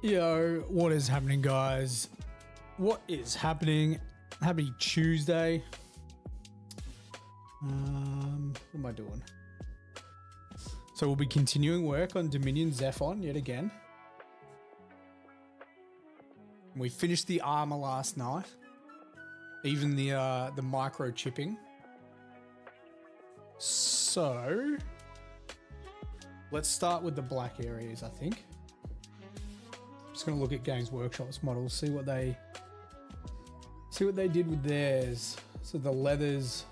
Yo, what is happening, guys? What is happening? Happy Tuesday. What am I doing? So we'll be continuing work on Dominion Zephon yet again. We finished the armor last night. Even the microchipping. So let's start with the black areas, I think. Just gonna look at Games Workshop's models, see what they did with theirs. So the leathers,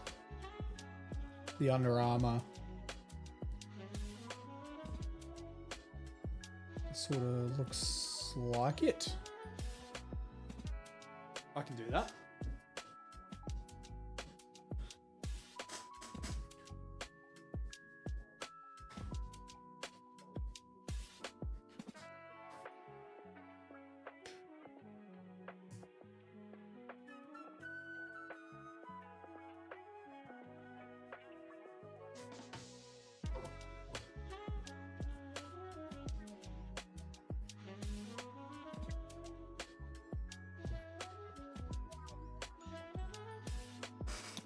the Under Armour, sort of looks like it. I can do that.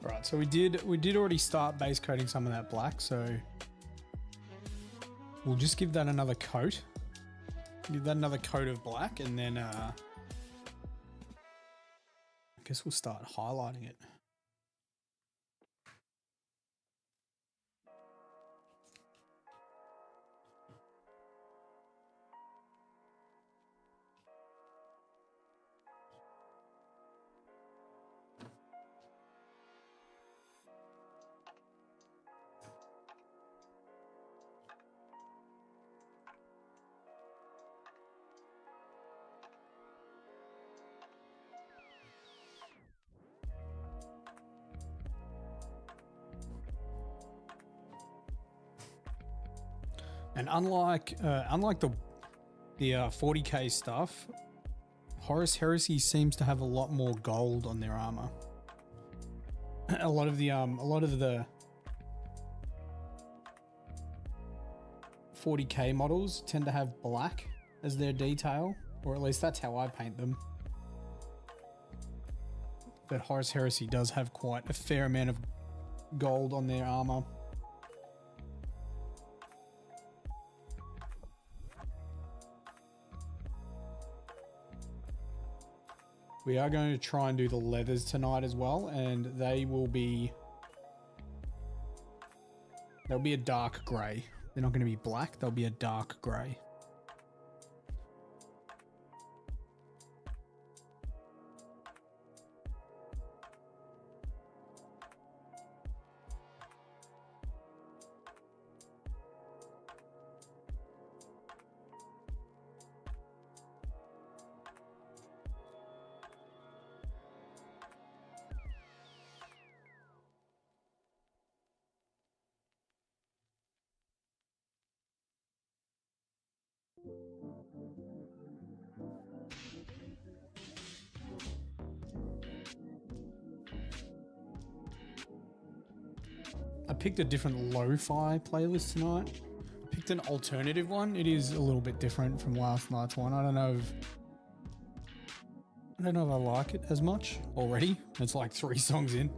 Right, so we did already start base coating some of that black, so we'll just give that another coat. Give that another coat of black, and then I guess we'll start highlighting it. And unlike the 40k stuff, Horus Heresy seems to have a lot more gold on their armor. A lot of the 40k models tend to have black as their detail, or at least that's how I paint them. But Horus Heresy does have quite a fair amount of gold on their armor. We are going to try and do the leathers tonight as well, and they'll be a dark grey. They're not going to be black, they'll be a dark grey. I picked a different lo-fi playlist tonight. Picked an alternative one. It is a little bit different from last night's one. I don't know if I like it as much already. It's like 3 songs in.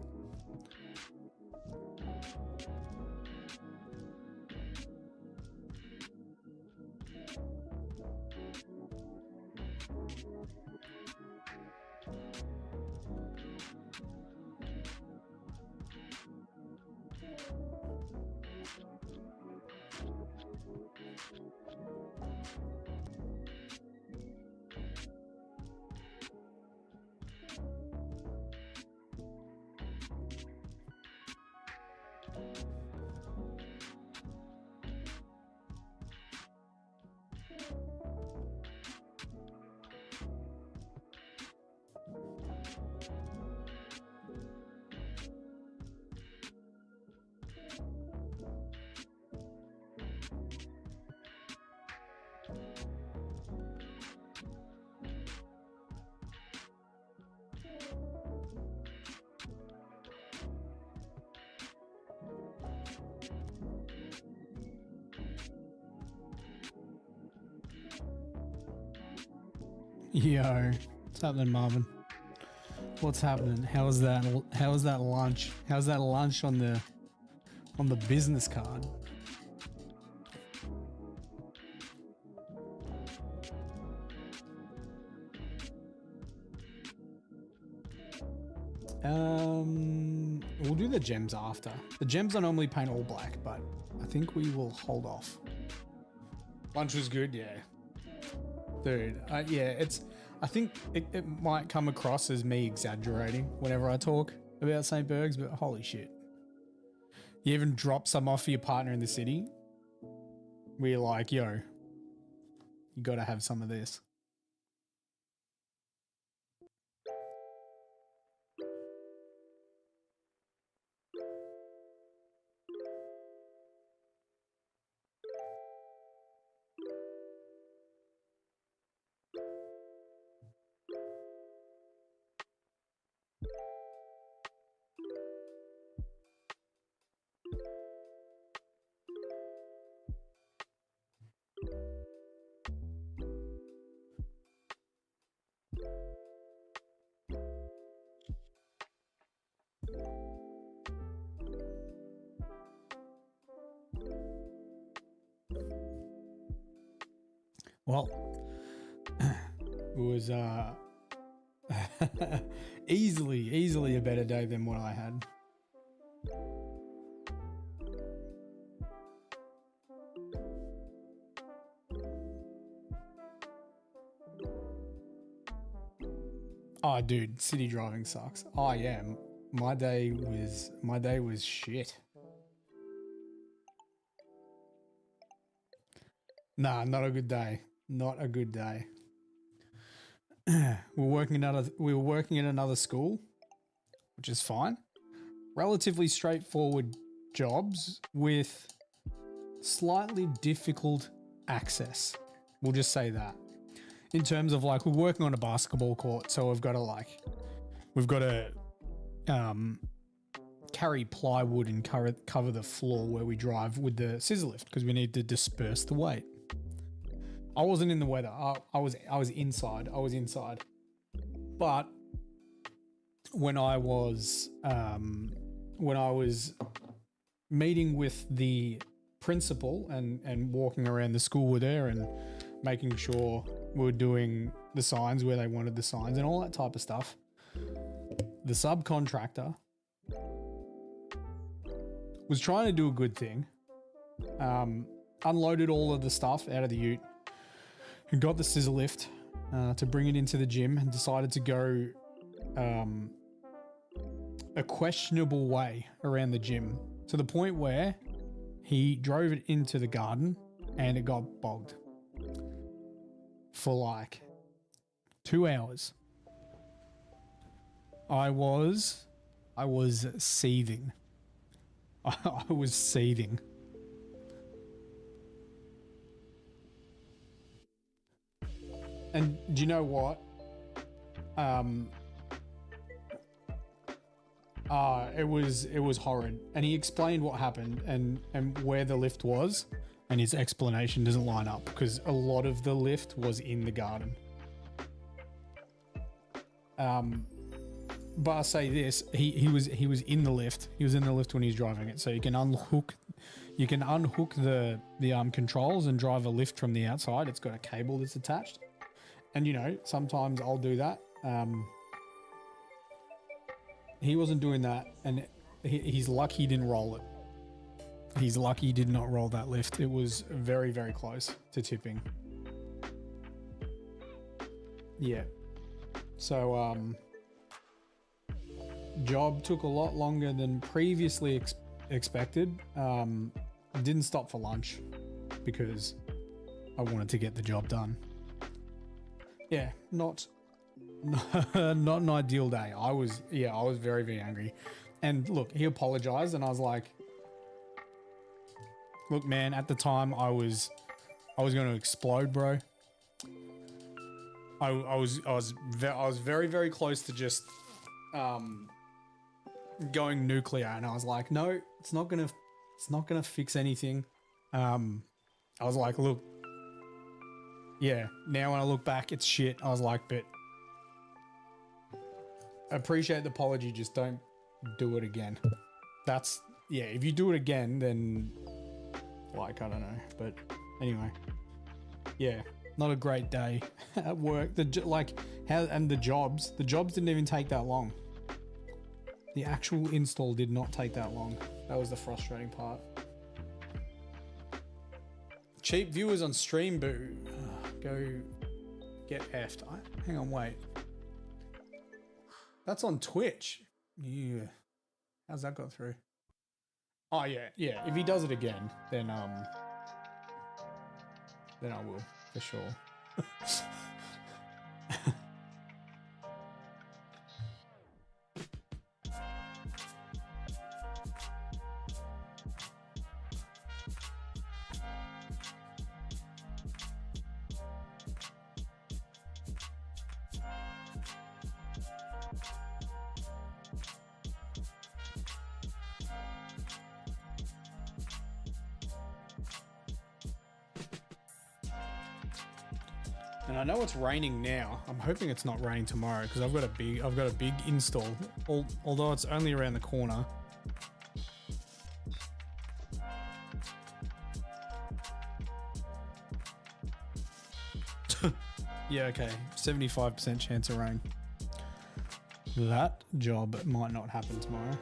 Yo, what's happening, Marvin? What's happening? How's that lunch? How's that lunch on the business card? We'll do the gems after. The gems I normally paint all black, but I think we will hold off. Lunch was good, yeah. Dude, yeah, I think it might come across as me exaggerating whenever I talk about St. Berg's, but holy shit. You even drop some off for your partner in the city, where you're like, yo, you gotta have some of this. Well, it was easily a better day than what I had. Oh, dude, city driving sucks. Oh yeah, my day was shit. Nah, not a good day. Not a good day. We were working at another school, which is fine. Relatively straightforward jobs with slightly difficult access. We'll just say that. In terms of like, we're working on a basketball court, so we've got to carry plywood and cover the floor where we drive with the scissor lift because we need to disperse the weight. I wasn't in the weather. I was inside. But when I was meeting with the principal and walking around the school with her and making sure we were doing the signs where they wanted the signs and all that type of stuff, the subcontractor was trying to do a good thing, unloaded all of the stuff out of the ute and got the scissor lift to bring it into the gym and decided to go a questionable way around the gym to the point where he drove it into the garden and it got bogged for like 2 hours. I was seething. I was seething. And do you know what? It was horrid. And he explained what happened and where the lift was, and his explanation doesn't line up because a lot of the lift was in the garden. But I say this, he was in the lift. He was in the lift when he's driving it. So you can unhook the controls and drive a lift from the outside. It's got a cable that's attached. And you know, sometimes I'll do that. He wasn't doing that, and he's lucky he didn't roll it. He's lucky he did not roll that lift. It was very, very close to tipping. Yeah. So, job took a lot longer than previously expected. Didn't stop for lunch because I wanted to get the job done. Yeah, not an ideal day. I was very, very angry. And look, he apologized and I was like, look, man, at the time I was going to explode, bro. I was very, very close to just going nuclear, and I was like, no, it's not gonna fix anything. I was like, look, yeah, now when I look back, it's shit. I was like, but I appreciate the apology, just don't do it again. That's, yeah, if you do it again, then like, I don't know. But anyway, yeah, not a great day at work. The jobs didn't even take that long. The actual install did not take that long. That was the frustrating part. Cheap viewers on stream, boo. Go get effed. Hang on, wait. That's on Twitch. Yeah. How's that got through? Oh yeah. If he does it again, then I will for sure. And I know it's raining now. I'm hoping it's not raining tomorrow because I've got a big install. Although it's only around the corner. Yeah, okay. 75% chance of rain. That job might not happen tomorrow.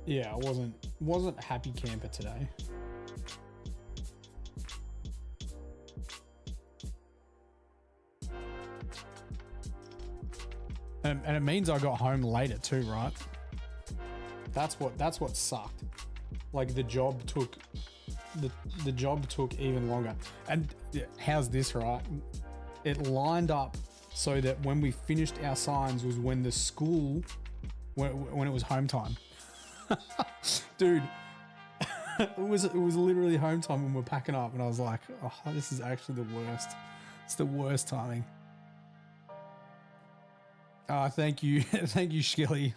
Yeah, I wasn't a happy camper today. And it means I got home later too, right? That's what sucked. Like the job took the job took even longer. And how's this, right? It lined up so that when we finished our signs was when the school, when it was home time. Dude, it was literally home time when we're packing up, and I was like, oh, this is actually the worst. It's the worst timing. Thank you. Thank you, Skilly.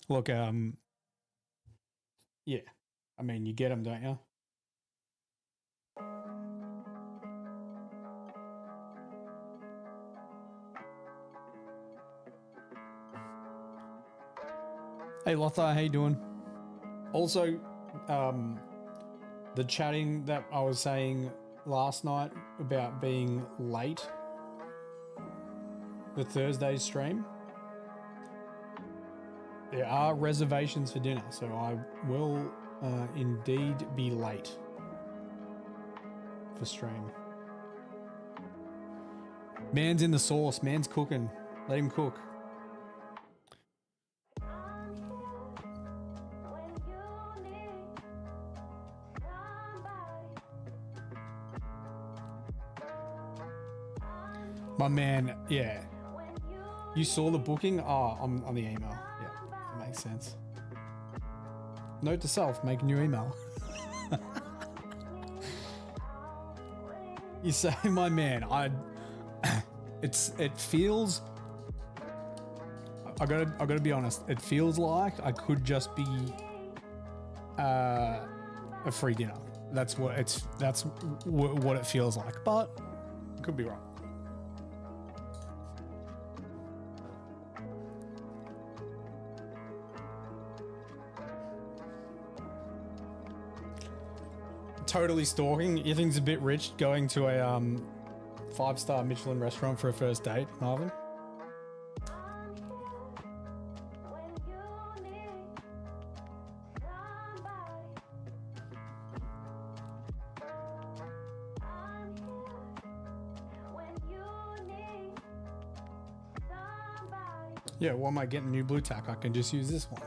Look, yeah. I mean, you get them, don't you? Hey, Lothar, how you doing? Also, the chatting that I was saying last night about being late, the Thursday stream, there are reservations for dinner, so I will indeed be late for stream. Man's in the sauce, man's cooking. Let him cook. My man, yeah. You saw the booking? Oh, on the email. Yeah, that makes sense. Note to self, make a new email. You say, my man, it feels, I gotta be honest, it feels like I could just be a free dinner. That's what it feels like, but I could be wrong. Totally stalking. You think's a bit rich going to a 5-star Michelin restaurant for a first date, Marvin? Yeah, why am I getting new blue tack? I can just use this one.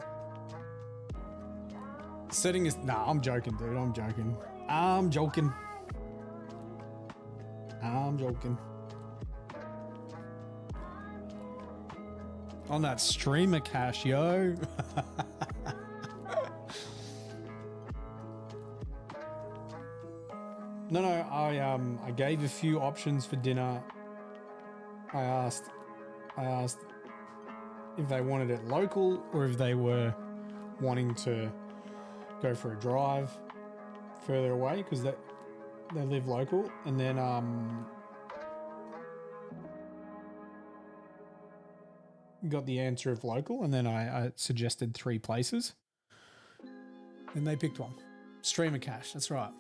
Setting is... Nah, I'm joking, dude. I'm joking. I'm joking. On that streamer cash, yo. No, I gave a few options for dinner. I asked if they wanted it local or if they were wanting to go for a drive further away because they live local, and then got the answer of local, and then I suggested 3 places and they picked one. Streamer cash, that's right.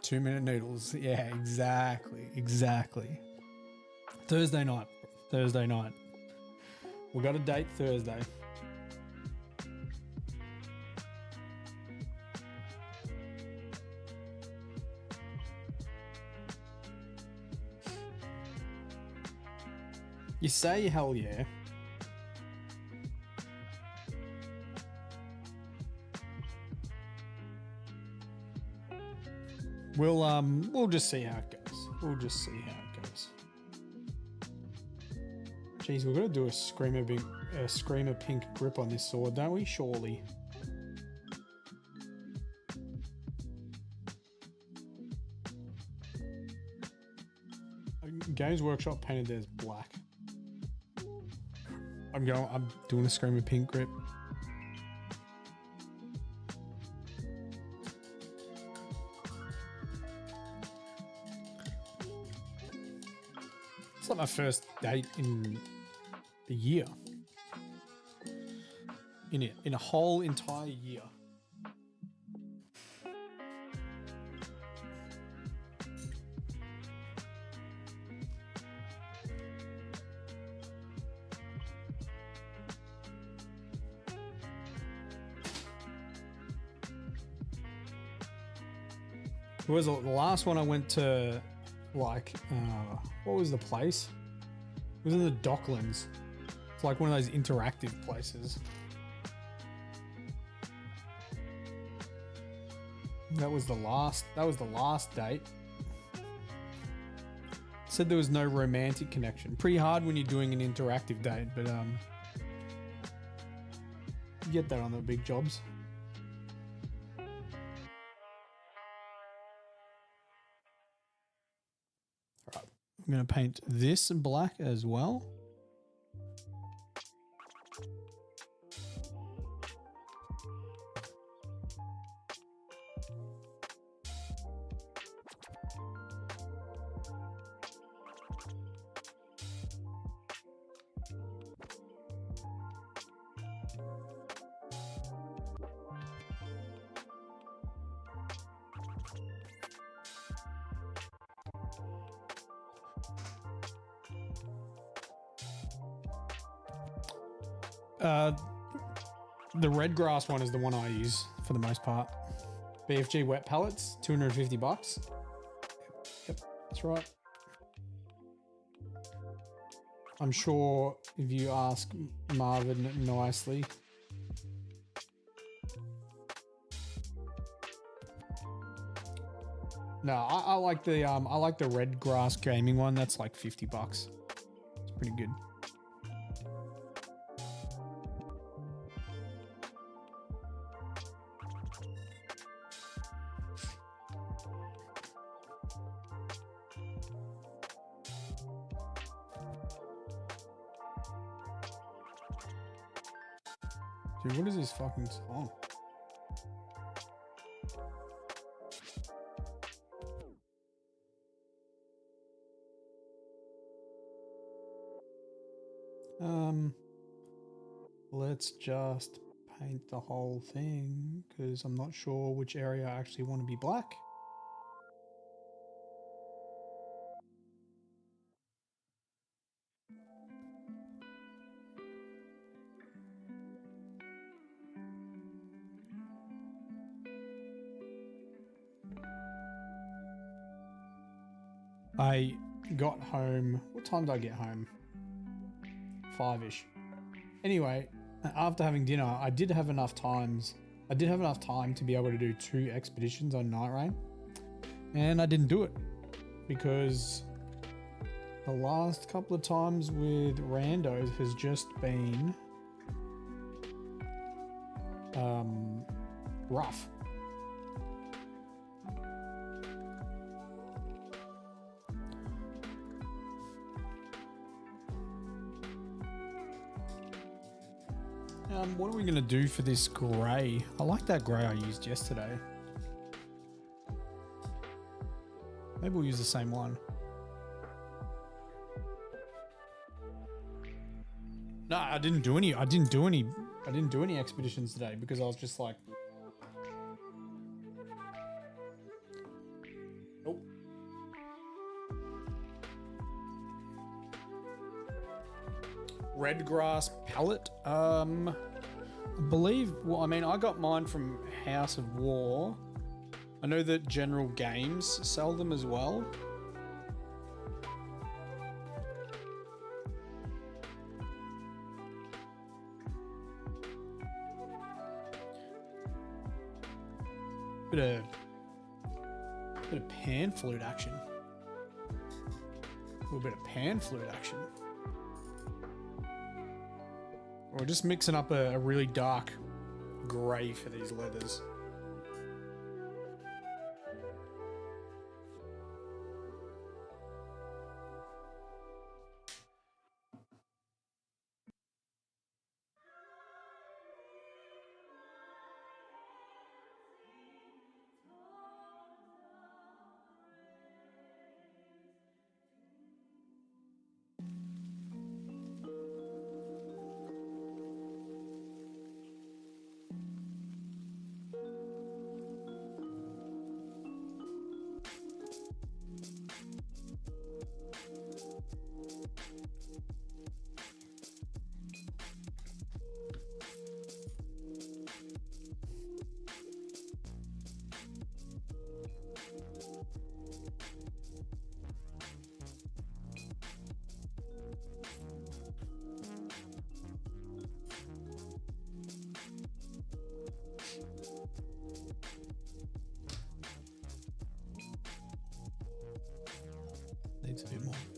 2-minute noodles. Yeah, exactly. Thursday night. We got a date Thursday. You say hell yeah. We'll just see how it goes. Jeez, we've got to do a screamer pink grip on this sword, don't we? Surely. Games Workshop painted theirs black. I'm doing a screamer pink grip. It's like my first date in the year. In a whole entire year. It was the last one I went to, like, what was the place? It was in the Docklands. It's like one of those interactive places. That was the last date. Said there was no romantic connection. Pretty hard when you're doing an interactive date, but you get that on the big jobs. Alright. I'm gonna paint this black as well. The red grass one is the one I use for the most part. BFG wet pallets, $250. Yep, that's right. I'm sure if you ask Marvin nicely. No, I like the red grass gaming one. That's like $50. It's pretty good. Dude, what is this fucking song? Let's just paint the whole thing because I'm not sure which area I actually want to be black. I got home. What time did I get home? 5-ish. Anyway, after having dinner, I did have enough time to be able to do 2 expeditions on Night Rain. And I didn't do it because the last couple of times with randos has just been rough. What are we going to do for this grey? I like that grey I used yesterday. Maybe we'll use the same one. No, I didn't do any expeditions today because I was just like, nope. Red grass palette. I believe, well, I mean, I got mine from House of War. I know that General Games sell them as well. Bit of pan flute action. A little bit of pan flute action. We're just mixing up a really dark grey for these leathers.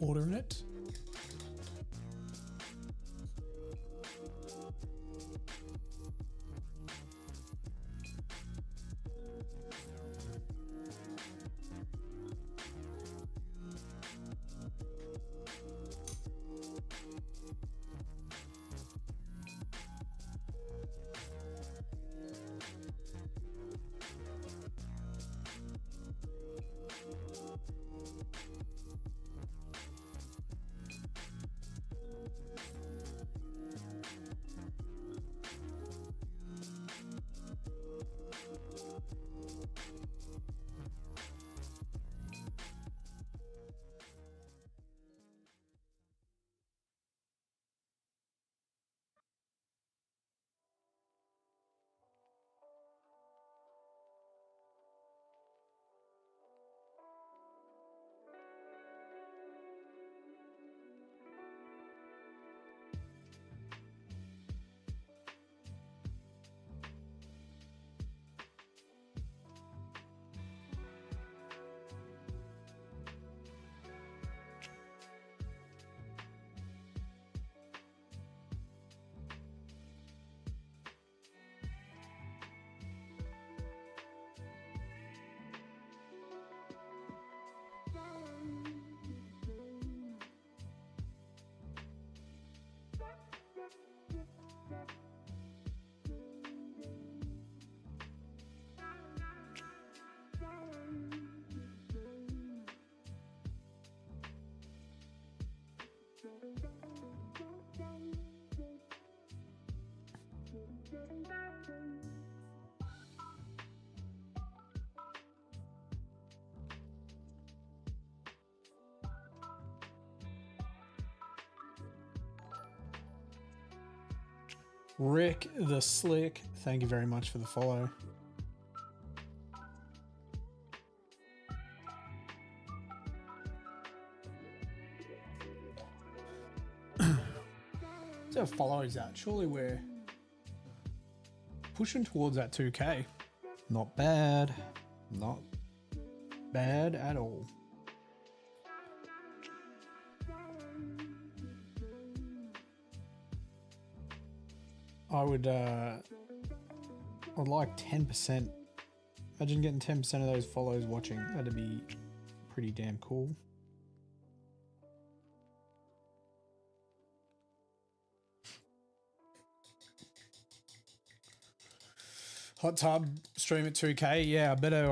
ordering it. Rick the Slick, thank you very much for the follow. What's our follows at? Surely we're pushing towards that 2K. Not bad. Not bad at all. I'd like 10%. Imagine getting 10% of those follows watching. That'd be pretty damn cool. Hot tub stream at 2K. Yeah, I better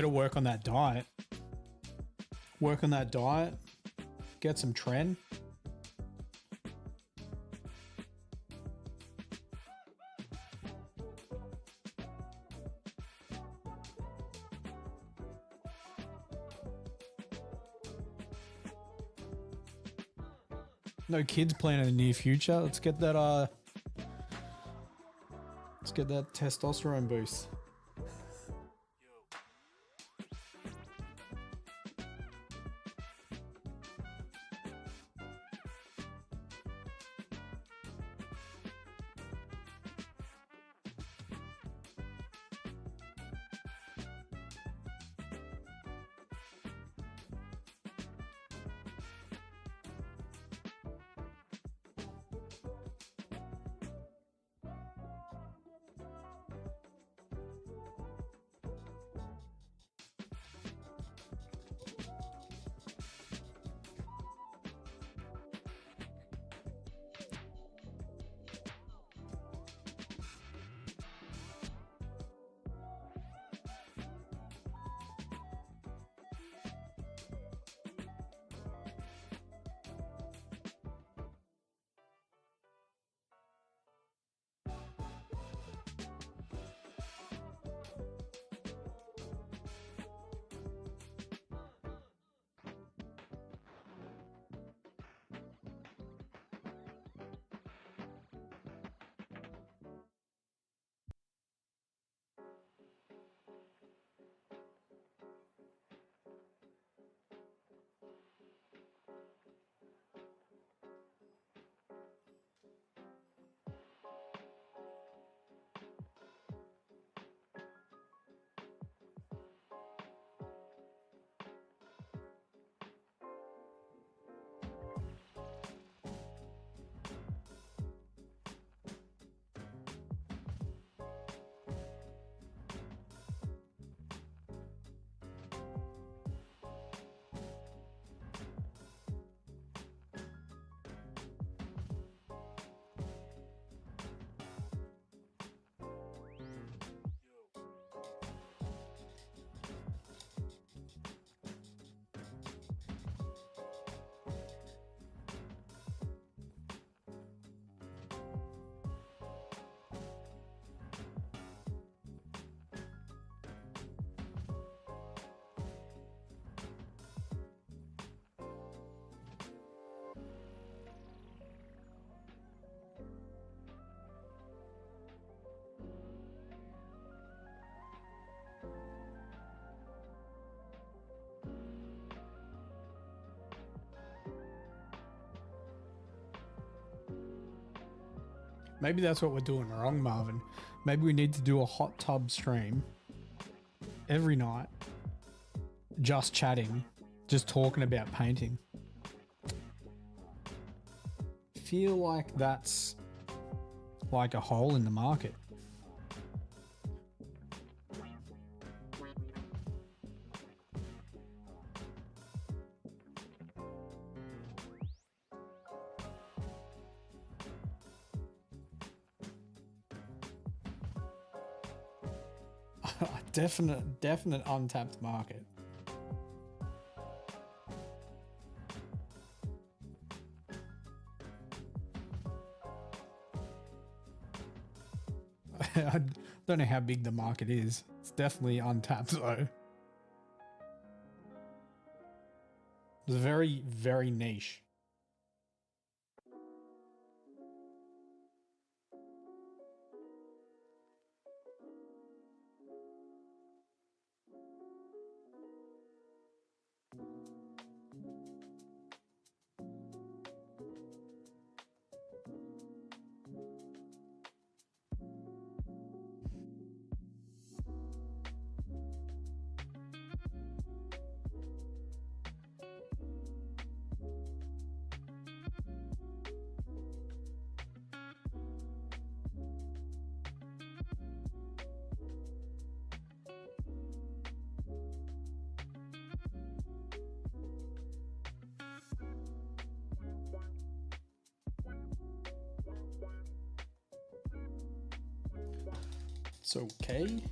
work on that diet. Work on that diet. Get some trend. No kids planned in the near future. Let's get that testosterone boost. Maybe that's what we're doing wrong, Marvin. Maybe we need to do a hot tub stream every night, just chatting, just talking about painting. Feel like that's like a hole in the market. Definite untapped market. I don't know how big the market is. It's definitely untapped though. It's very, very niche. It's okay.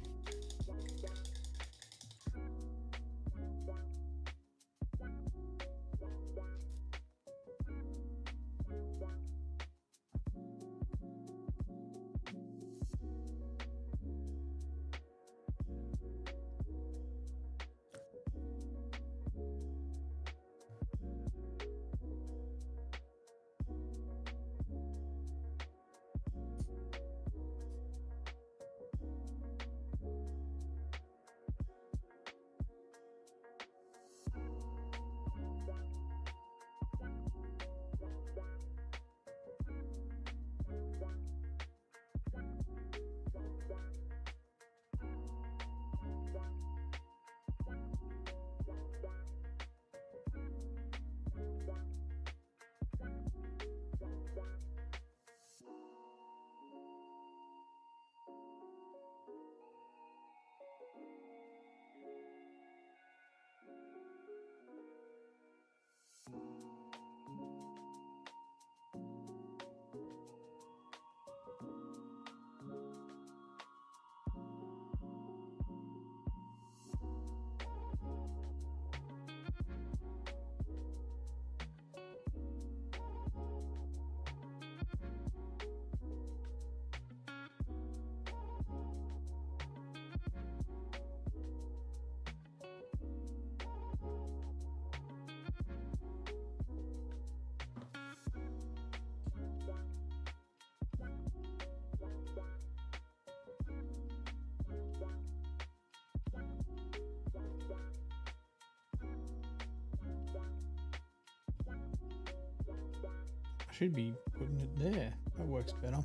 I should be putting it there. That works better.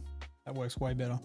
That works way better.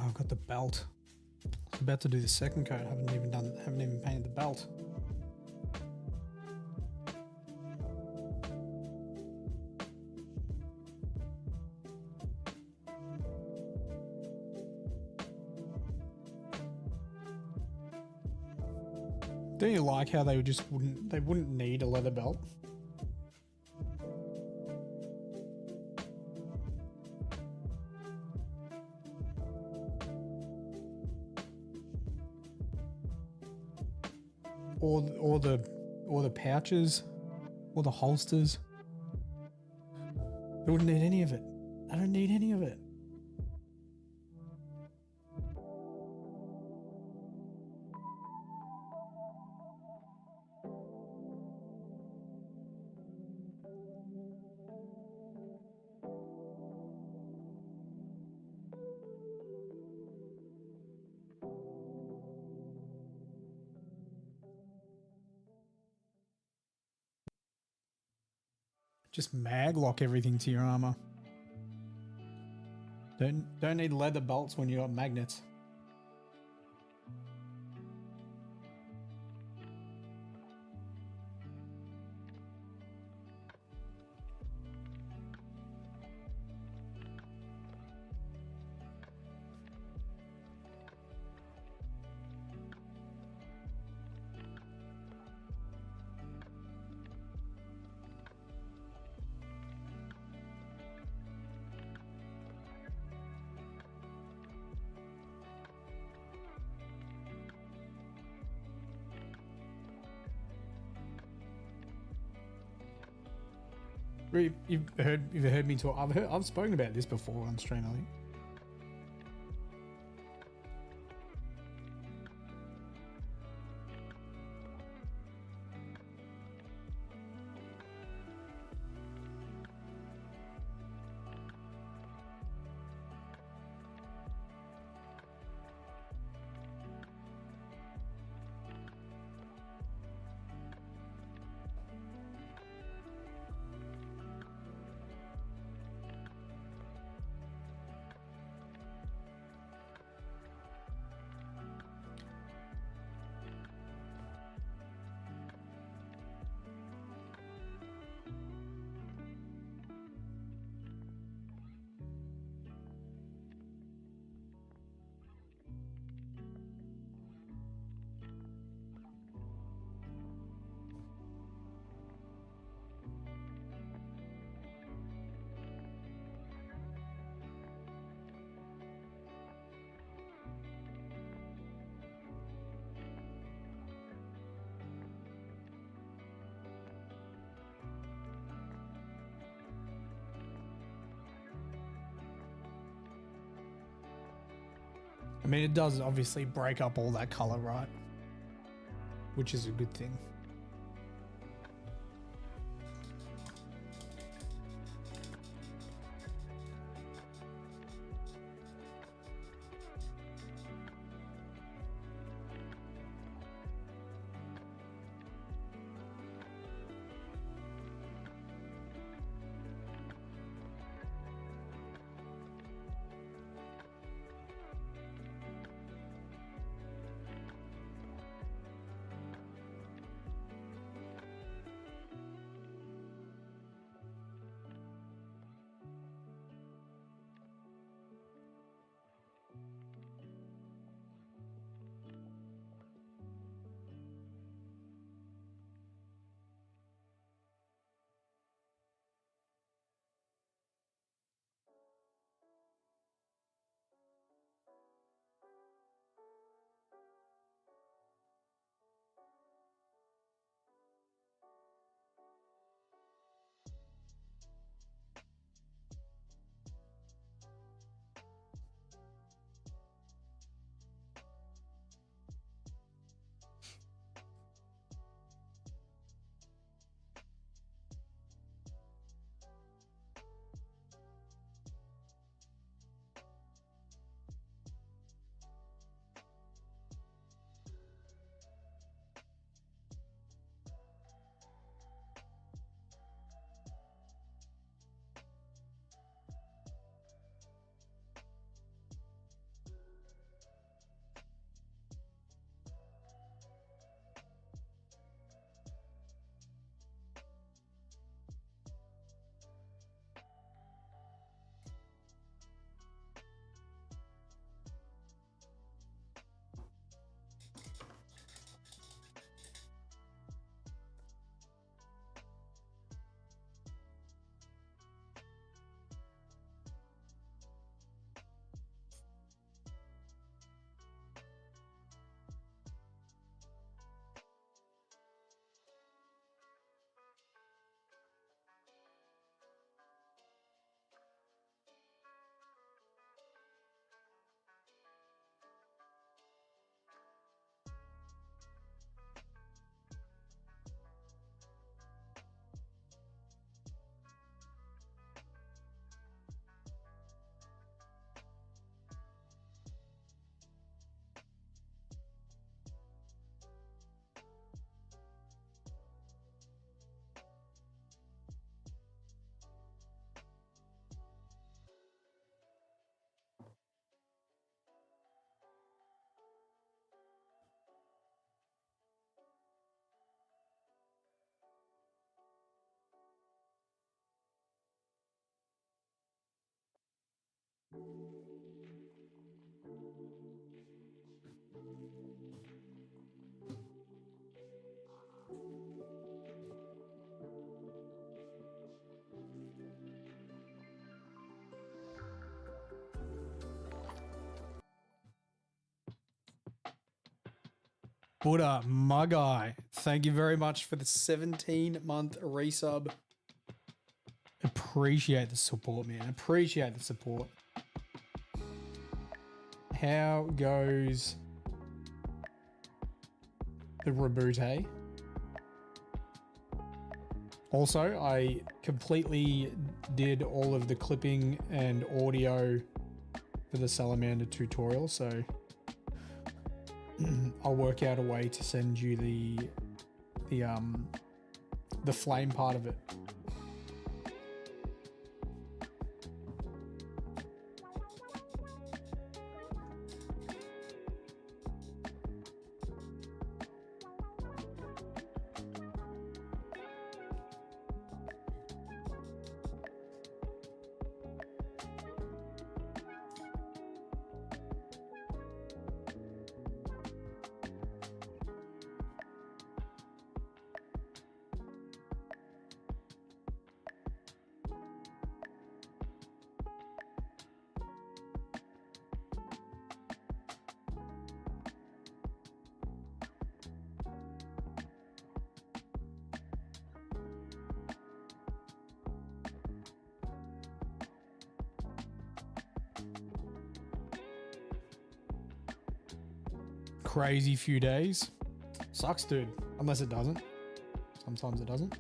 Oh, I've got the belt. I was about to do the second coat. Haven't even painted the belt. Don't you like how they wouldn't need a leather belt? Or the pouches, or the holsters. They wouldn't need any of it. I don't need any of it. Just mag lock everything to your armor. Don't need leather belts when you got magnets. You've heard me talk. I've spoken about this before on stream, I think. I mean, it does obviously break up all that color, right? Which is a good thing. Buddha, my guy, thank you very much for the 17-month resub. Appreciate the support, man. Appreciate the support. How goes the reboot, eh? Also, I completely did all of the clipping and audio for the Salamander tutorial, so I'll work out a way to send you the flame part of it. Crazy few days. Sucks, dude. Unless it doesn't. Sometimes it doesn't.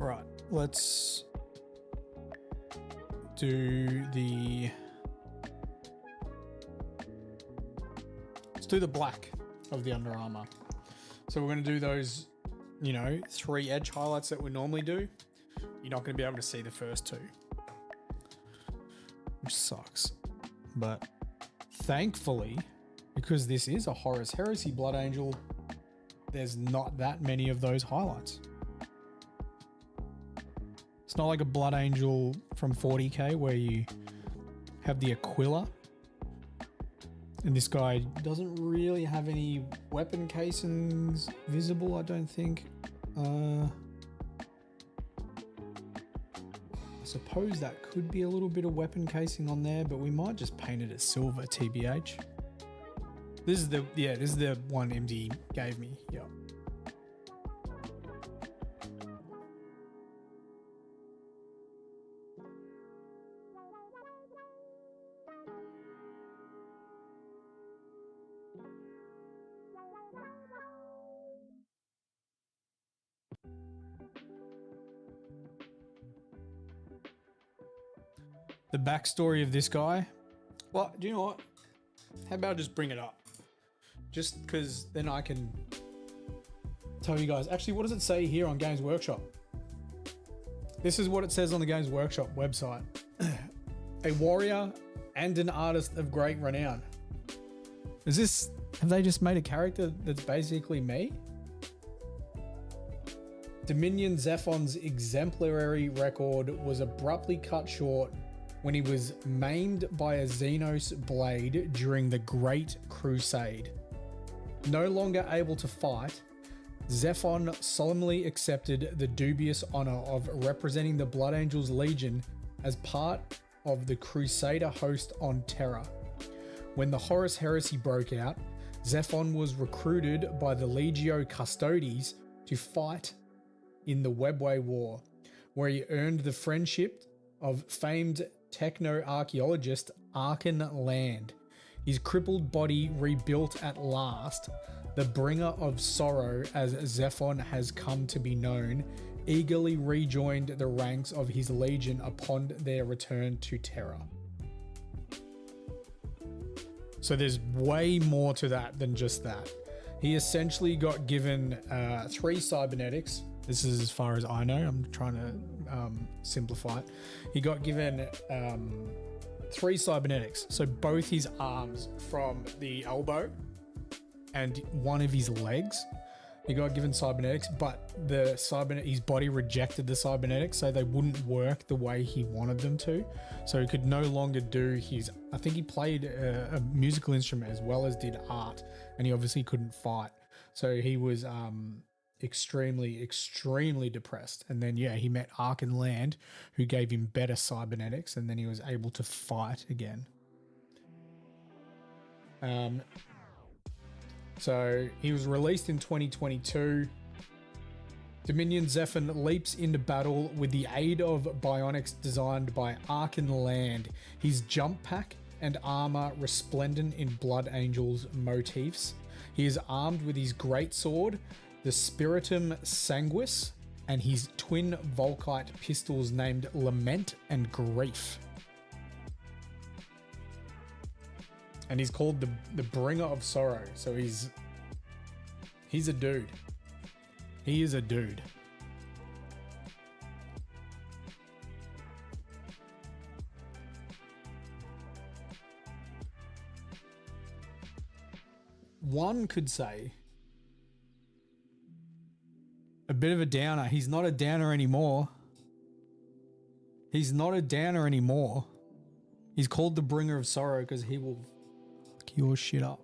Right, let's do the black of the Under Armour. So we're going to do those, 3 edge highlights that we normally do. You're not going to be able to see the first 2, which sucks. But thankfully, because this is a Horus Heresy Blood Angel, there's not that many of those highlights. It's not like a Blood Angel from 40k where you have the Aquila. And this guy doesn't really have any weapon casings visible, I don't think. I suppose that could be a little bit of weapon casing on there, but we might just paint it as silver, TBH. This is the one MD gave me, yeah. The backstory of this guy. Well, do you know what? How about I just bring it up? Just because then I can tell you guys. Actually, what does it say here on Games Workshop? This is what it says on the Games Workshop website. A warrior and an artist of great renown. Have they just made a character that's basically me? Dominion Zephon's exemplary record was abruptly cut short when he was maimed by a Xenos blade during the Great Crusade. No longer able to fight, Zephon solemnly accepted the dubious honor of representing the Blood Angels Legion as part of the Crusader host on Terra. When the Horus Heresy broke out, Zephon was recruited by the Legio Custodes to fight in the Webway War, where he earned the friendship of famed techno-archaeologist Arkan Land. His crippled body rebuilt at last, the bringer of sorrow as Zephon has come to be known, eagerly rejoined the ranks of his legion upon their return to Terra. So there's way more to that than just that. He essentially got given 3 cybernetics. This is as far as I know. I'm trying to simplify it. He got given 3 cybernetics. So both his arms from the elbow and one of his legs. He got given cybernetics, but his body rejected the cybernetics, so they wouldn't work the way he wanted them to. So he could no longer do his. I think he played a musical instrument as well as did art, and he obviously couldn't fight. So he was extremely, extremely depressed. And then he met Ark and Land, who gave him better cybernetics, and then he was able to fight again. So he was released in 2022. Dominion Zephon leaps into battle with the aid of bionics designed by Ark and Land. His jump pack and armor resplendent in Blood Angels motifs. He is armed with his greatsword, the Spiritum Sanguis, and his twin Volkite pistols named Lament and Grief. And he's called the Bringer of Sorrow. So he's a dude. He is a dude. One could say a bit of a downer. He's not a downer anymore. He's not a downer anymore. He's called the Bringer of Sorrow because he will fuck your shit up.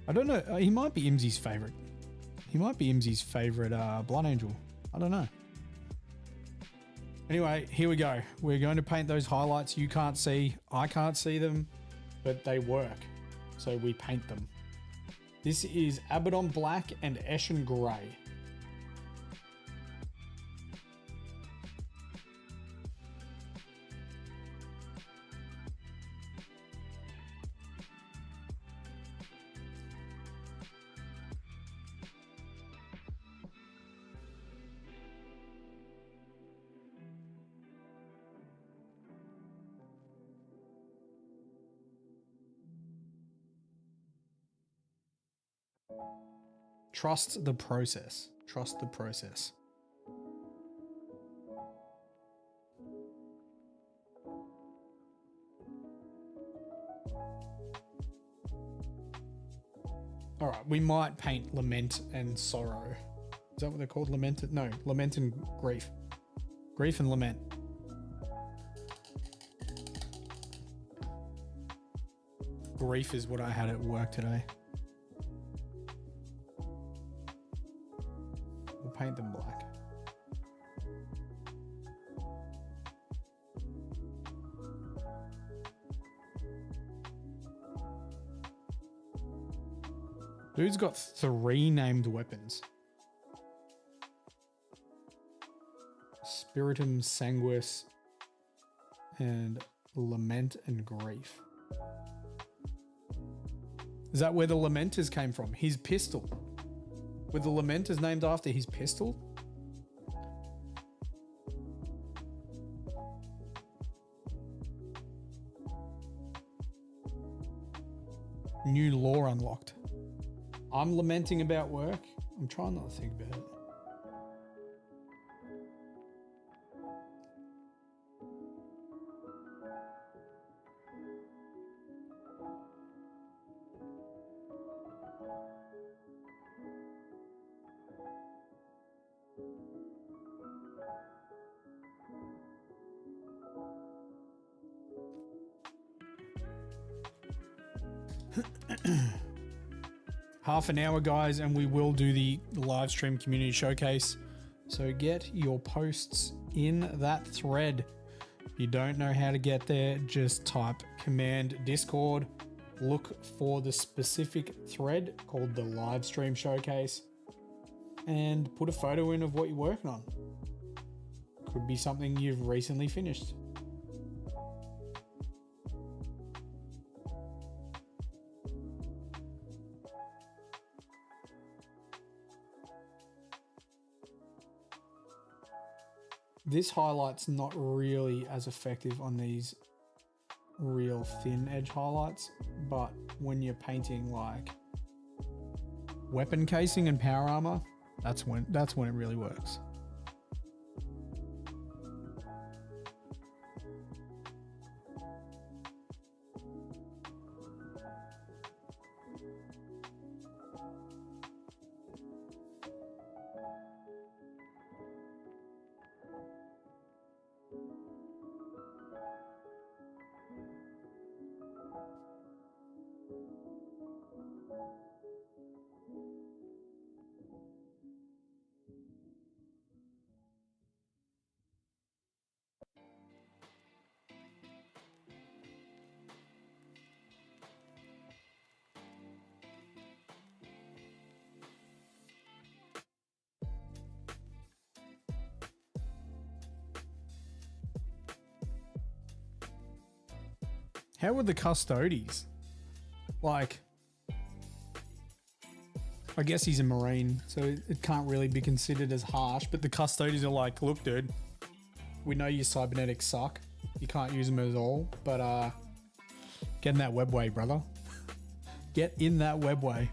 I don't know. He might be Imsy's favorite. He might be Imsy's favorite Blood Angel. I don't know. Anyway, here we go. We're going to paint those highlights you can't see. I can't see them, but they work. So we paint them. This is Abaddon Black and Eshin Grey. Trust the process. Trust the process. All right, we might paint Lament and Sorrow. Is that what they're called? Lament? No, Lament and Grief. Grief and Lament. Grief is what I had at work today. Paint them black. Dude's got 3 named weapons. Spiritum Sanguis and Lament and Grief. Is that where the Lamenters came from? His pistol. Were the Lamenters named after his pistol? New lore unlocked. I'm lamenting about work. I'm trying not to think about it. Half an hour, guys, and we will do the live stream community showcase. So get your posts in that thread. If you don't know how to get there, just type command Discord look for the specific thread called the live stream showcase and put a photo in of what you're working on. Could be something you've recently finished. This highlight's not really as effective on these real thin edge highlights, but when you're painting like weapon casing and power armor, that's when it really works. How were the custodies? Like, I guess he's a Marine, so it can't really be considered as harsh, but the custodies are like, look, dude, we know your cybernetics suck. You can't use them at all, but get in that webway, brother. Get in that webway.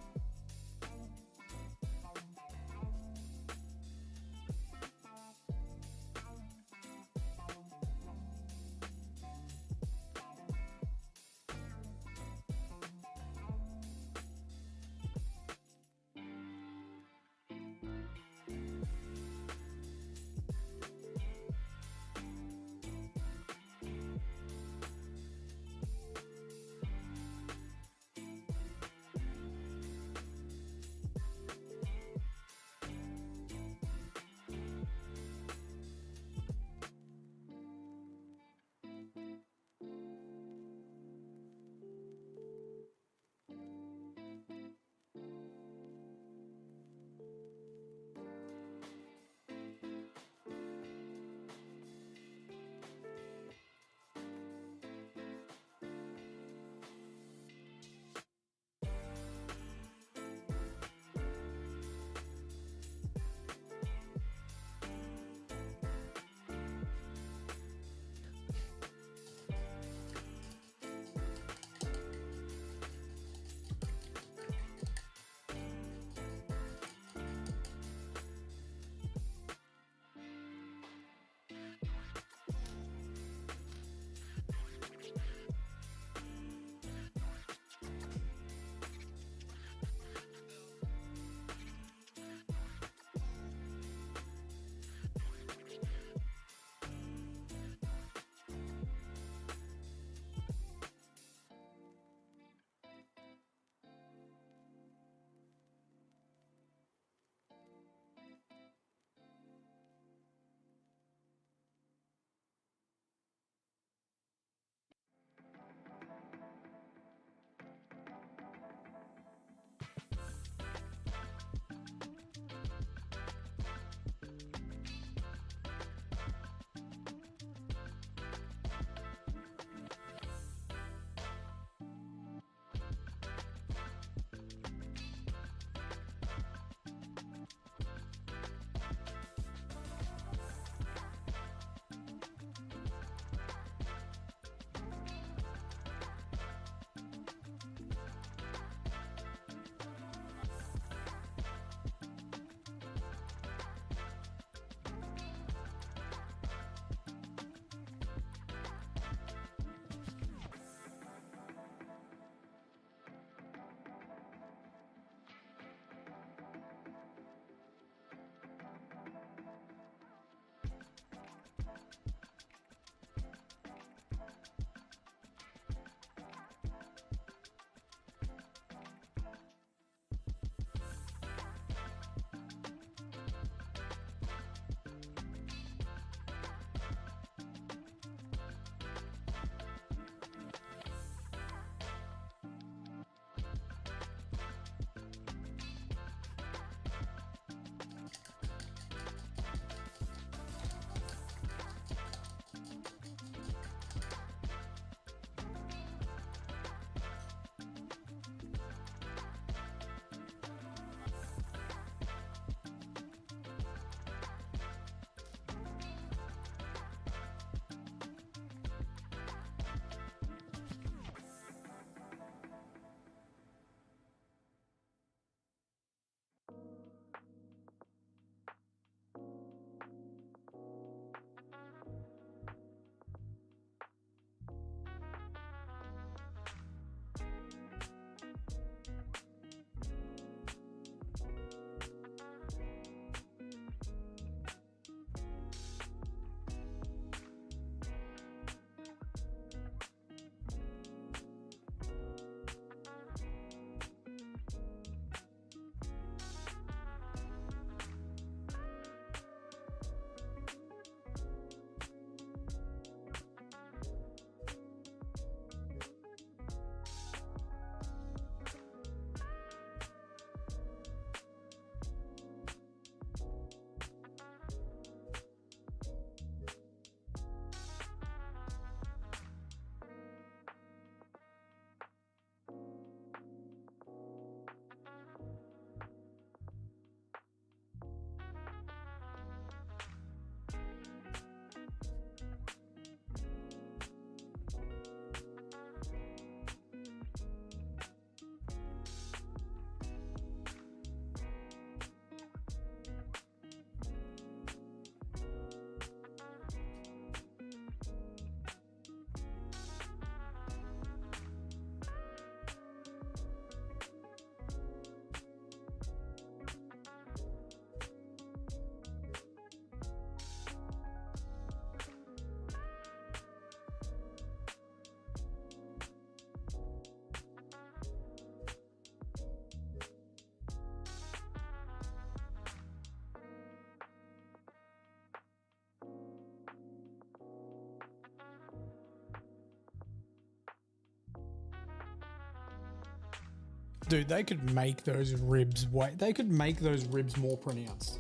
Dude, they could make those ribs they could make those ribs more pronounced.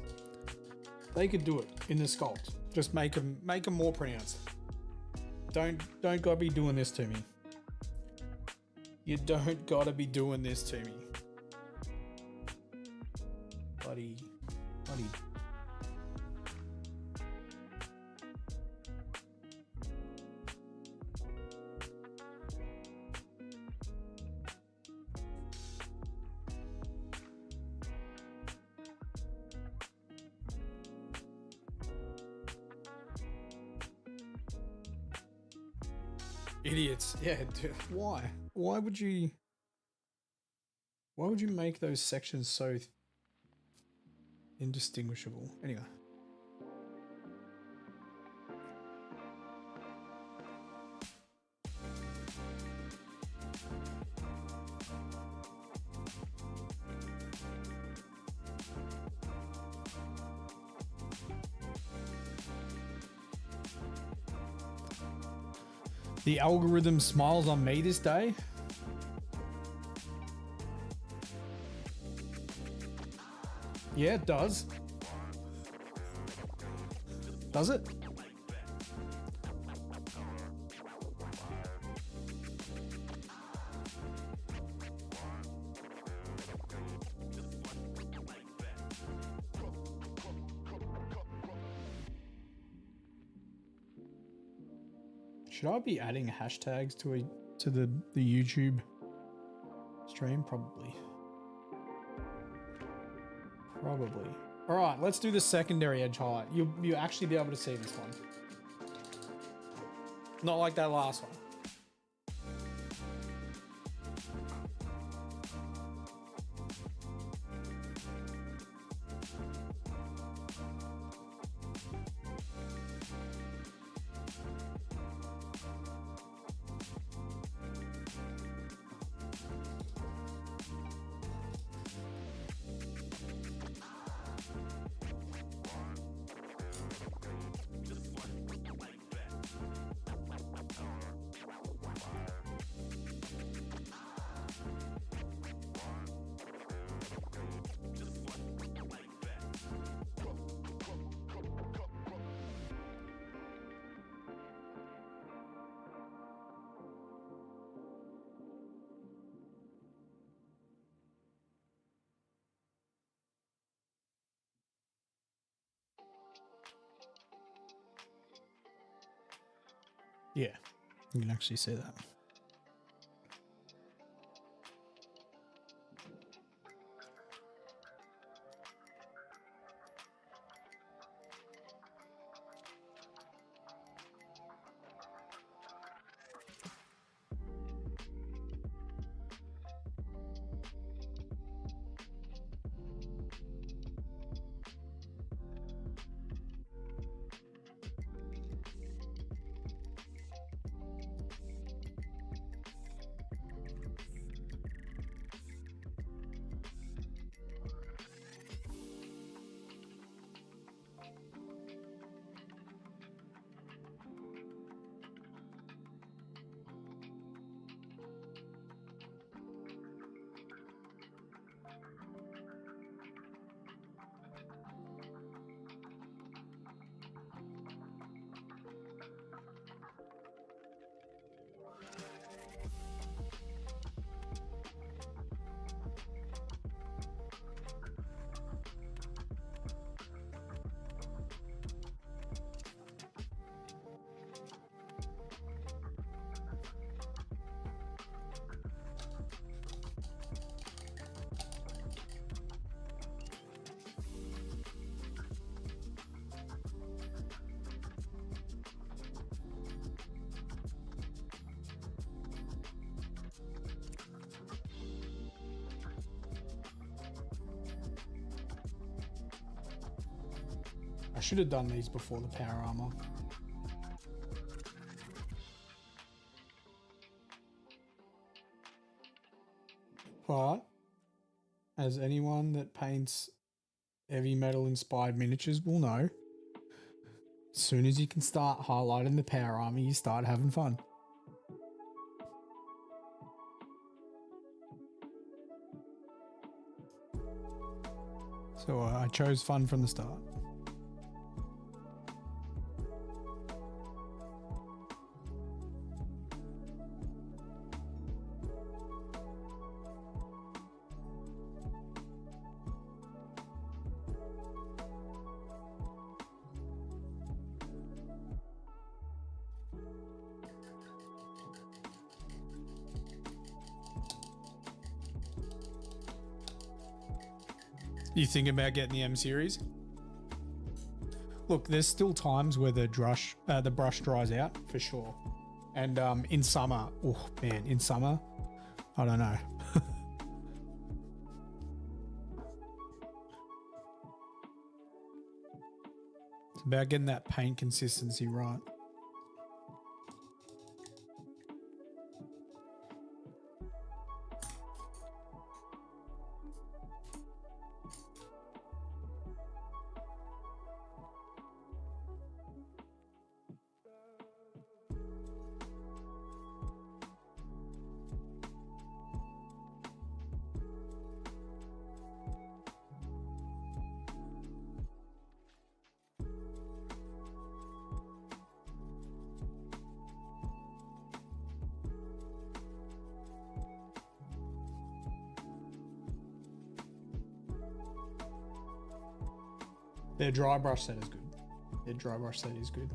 They could do it in the sculpt. Just make them more pronounced. Don't gotta be doing this to me. You don't gotta be doing this to me. Buddy. Idiots. Yeah, dude, why? Why would you make those sections so indistinguishable? Anyway. The algorithm smiles on me this day. Yeah, it does. Does it? Should I be adding hashtags to the YouTube stream? Probably. All right, let's do the secondary edge highlight. You'll actually be able to see this one. Not like that last one. Yeah, you can actually see that. I should have done these before the power armor. But as anyone that paints heavy metal inspired miniatures will know, as soon as you can start highlighting the power armor, you start having fun. So I chose fun from the start. You thinking about getting the M series? Look, there's still times where the brush dries out for sure, and in summer, oh man, in summer, I don't know. It's about getting that paint consistency right. Their dry brush set is good. Their dry brush set is good.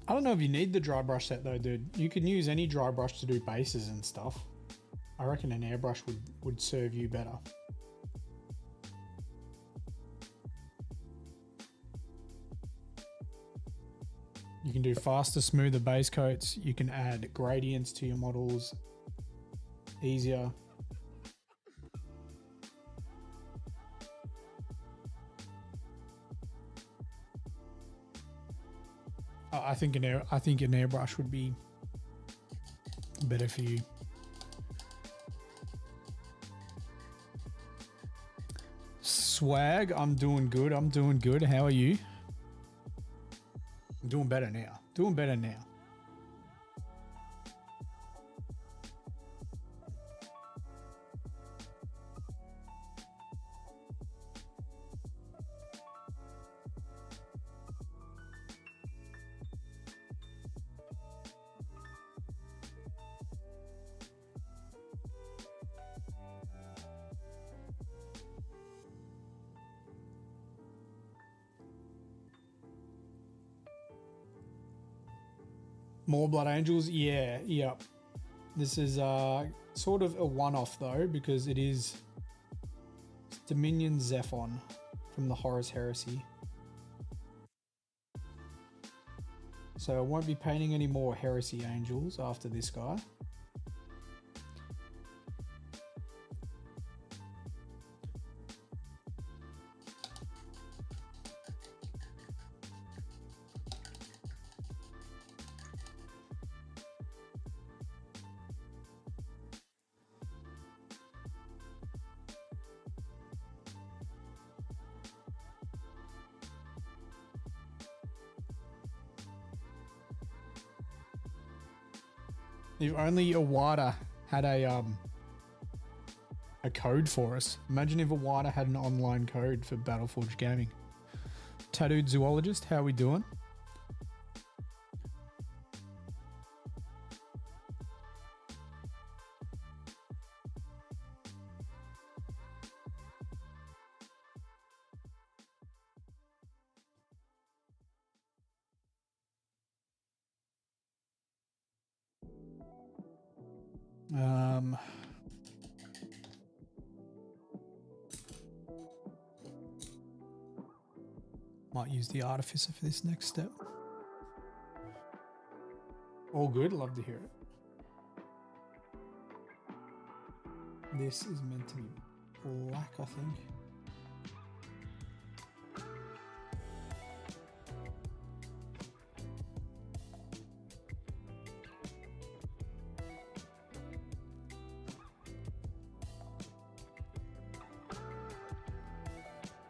I don't know if you need the dry brush set though, dude. You can use any dry brush to do bases and stuff. I reckon an airbrush would serve you better. You can do faster, smoother base coats. You can add gradients to your models easier. I think an airbrush would be better for you. Swag, I'm doing good. I'm doing good. How are you? I'm doing better now. Doing better now. More Blood Angels? Yeah, yep. This is sort of a one-off though, because it is Dominion Zephon from the Horus Heresy. So I won't be painting any more Heresy Angels after this guy. If only Awada had a code for us. Imagine if Awada had an online code for Battleforge Gaming. Tattooed Zoologist, how are we doing? Might use the artificer for this next step. All good, love to hear it. This is meant to be black, I think.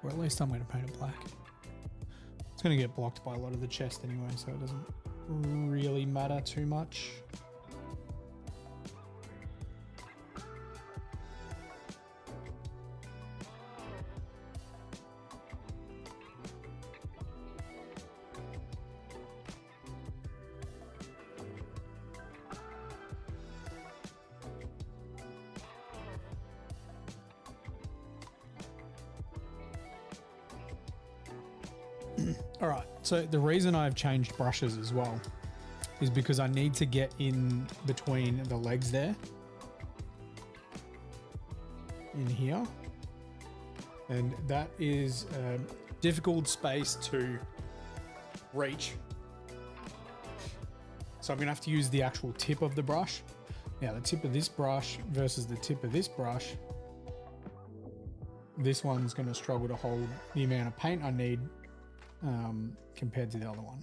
Or at least I'm going to paint it black. It's going to get blocked by a lot of the chest anyway, so it doesn't really matter too much. All right, so the reason I've changed brushes as well is because I need to get in between the legs there, in here, and that is a difficult space to reach. So I'm gonna have to use the actual tip of the brush. Now the tip of this brush versus the tip of this brush, this one's gonna struggle to hold the amount of paint I need compared to the other one.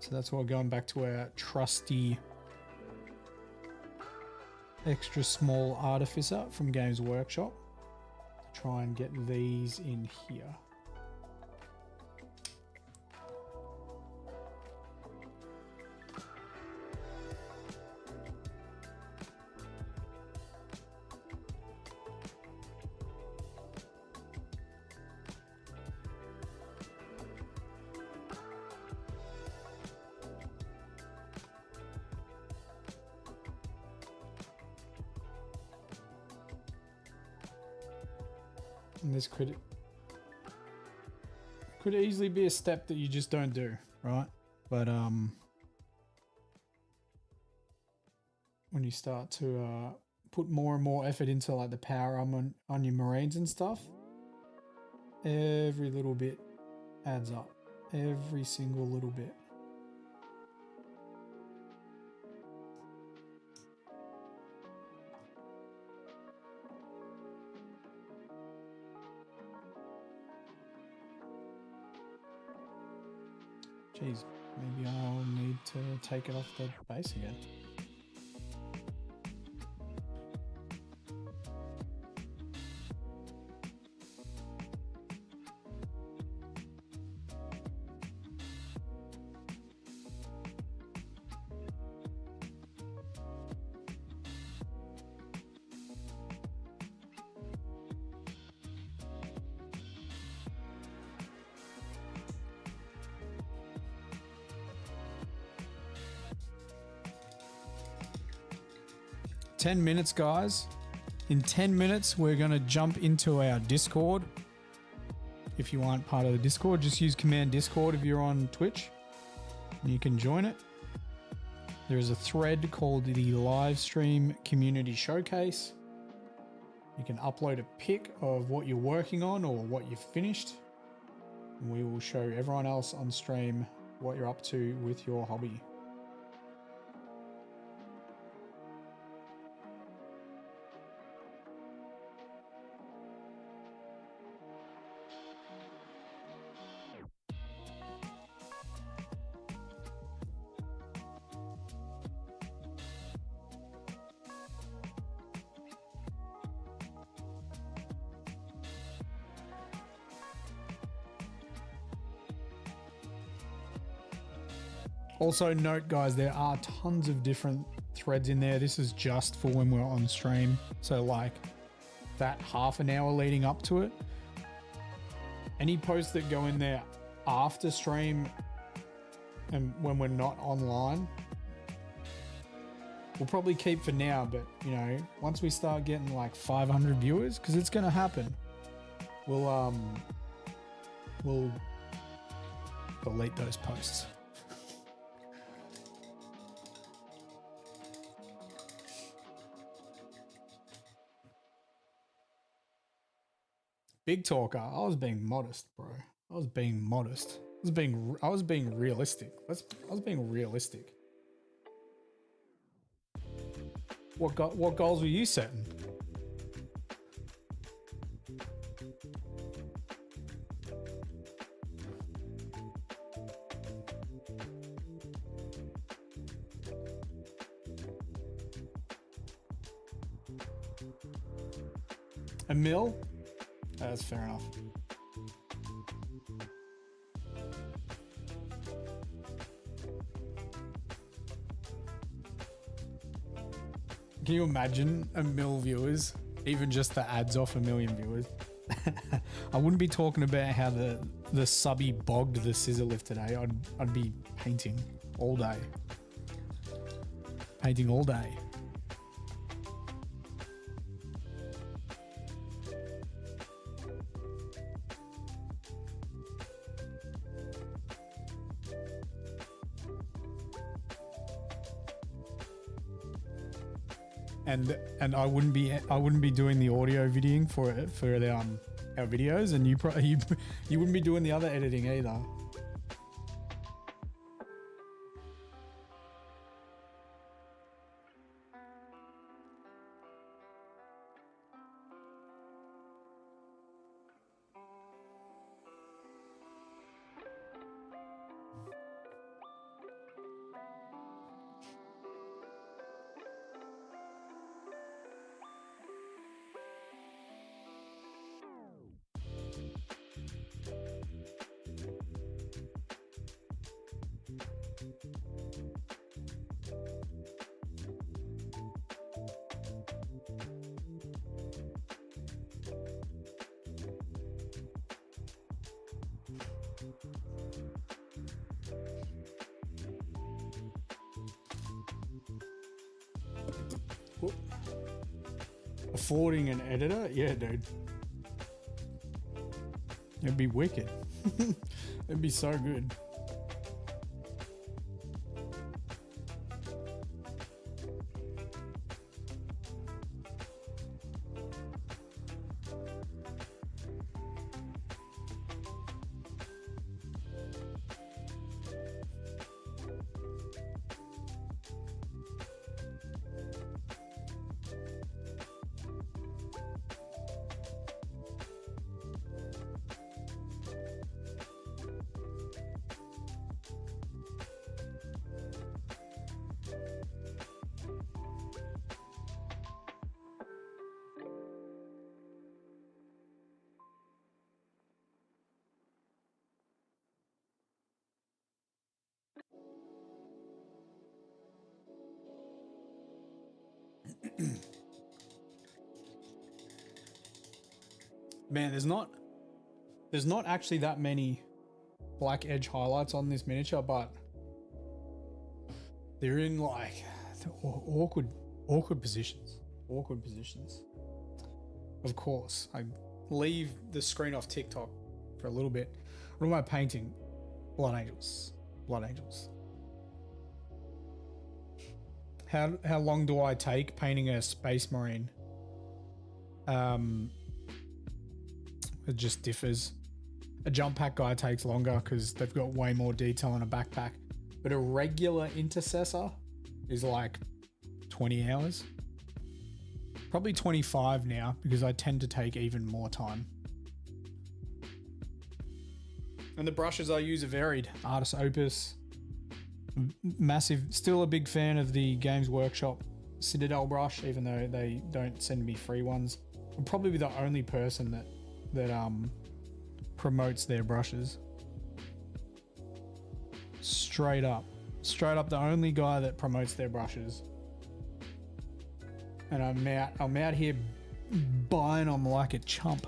So that's why we're going back to our trusty extra small artificer from Games Workshop to try and get these in here. And this could easily be a step that you just don't do, right? But when you start to put more and more effort into like the power on your marines and stuff, every little bit adds up. Every single little bit. Jeez, maybe I'll need to take it off the base again. "10 minutes, guys. In 10 minutes, we're going to jump into our Discord. If you aren't part of the Discord, just use Command Discord if you're on Twitch, and you can join it. There is a thread called the Live Stream Community Showcase. You can upload a pic of what you're working on or what you've finished, and we will show everyone else on stream what you're up to with your hobby. Also note, guys, there are tons of different threads in there. This is just for when we're on stream. So like that half an hour leading up to it. Any posts that go in there after stream and when we're not online, we'll probably keep for now. But you know, once we start getting like 500 viewers, because it's going to happen, we'll delete those posts. Big talker. I was being modest, bro. I was being modest. I was being realistic. I was being realistic. What goals were you setting? A mil? That's fair enough. Can you imagine a mil viewers? Even just the ads off a million viewers. I wouldn't be talking about how the subby bogged the scissor lift today. I'd be painting all day. Painting all day. And I wouldn't be doing the audio videoing for the our videos, and you wouldn't be doing the other editing either. Affording an editor? Yeah, dude. It'd be wicked. It'd be so good. Man, there's not actually that many black edge highlights on this miniature, but they're in like awkward positions. Awkward positions. Of course, I leave the screen off TikTok for a little bit. What am I painting? Blood angels. Blood angels. How long do I take painting a space marine? It just differs. A jump pack guy takes longer because they've got way more detail in a backpack. But a regular intercessor is like 20 hours. Probably 25 now because I tend to take even more time. And the brushes I use are varied. Artist Opus, massive, still a big fan of the Games Workshop Citadel brush, even though they don't send me free ones. I'm probably the only person that promotes their brushes. Straight up the only guy that promotes their brushes. And I'm out here buying them like a chump.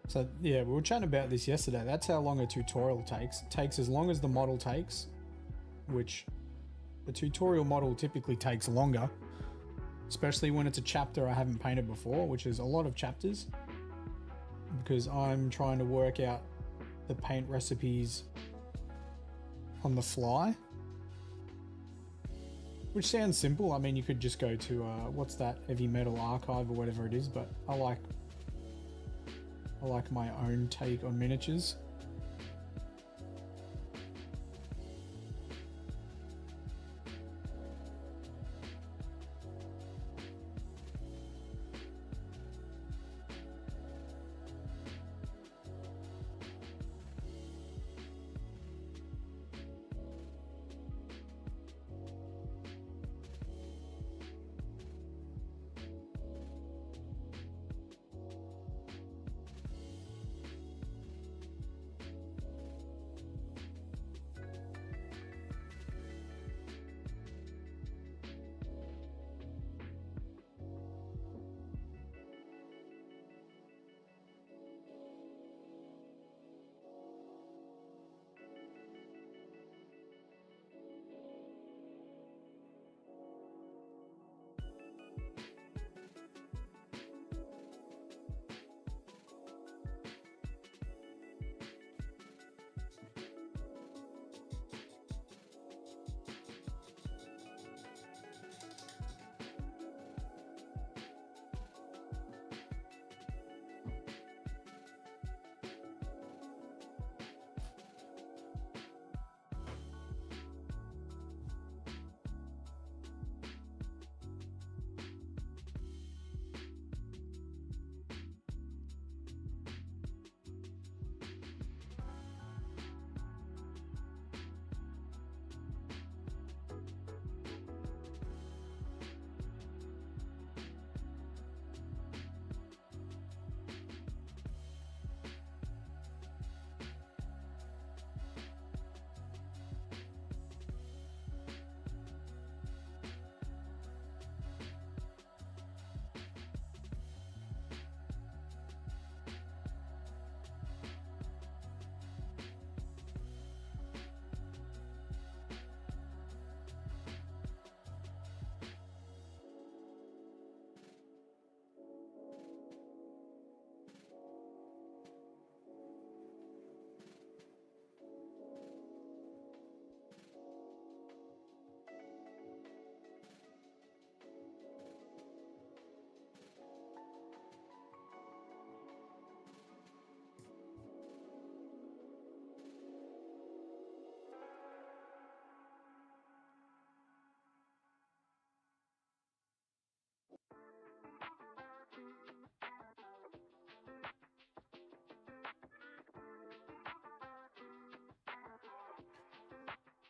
So yeah, we were chatting about this yesterday. That's how long a tutorial takes. It takes as long as the model takes, which the tutorial model typically takes longer, especially when it's a chapter I haven't painted before, which is a lot of chapters, because I'm trying to work out the paint recipes on the fly, which sounds simple. I mean, you could just go to what's that, Heavy Metal Archive or whatever it is, but I like my own take on miniatures.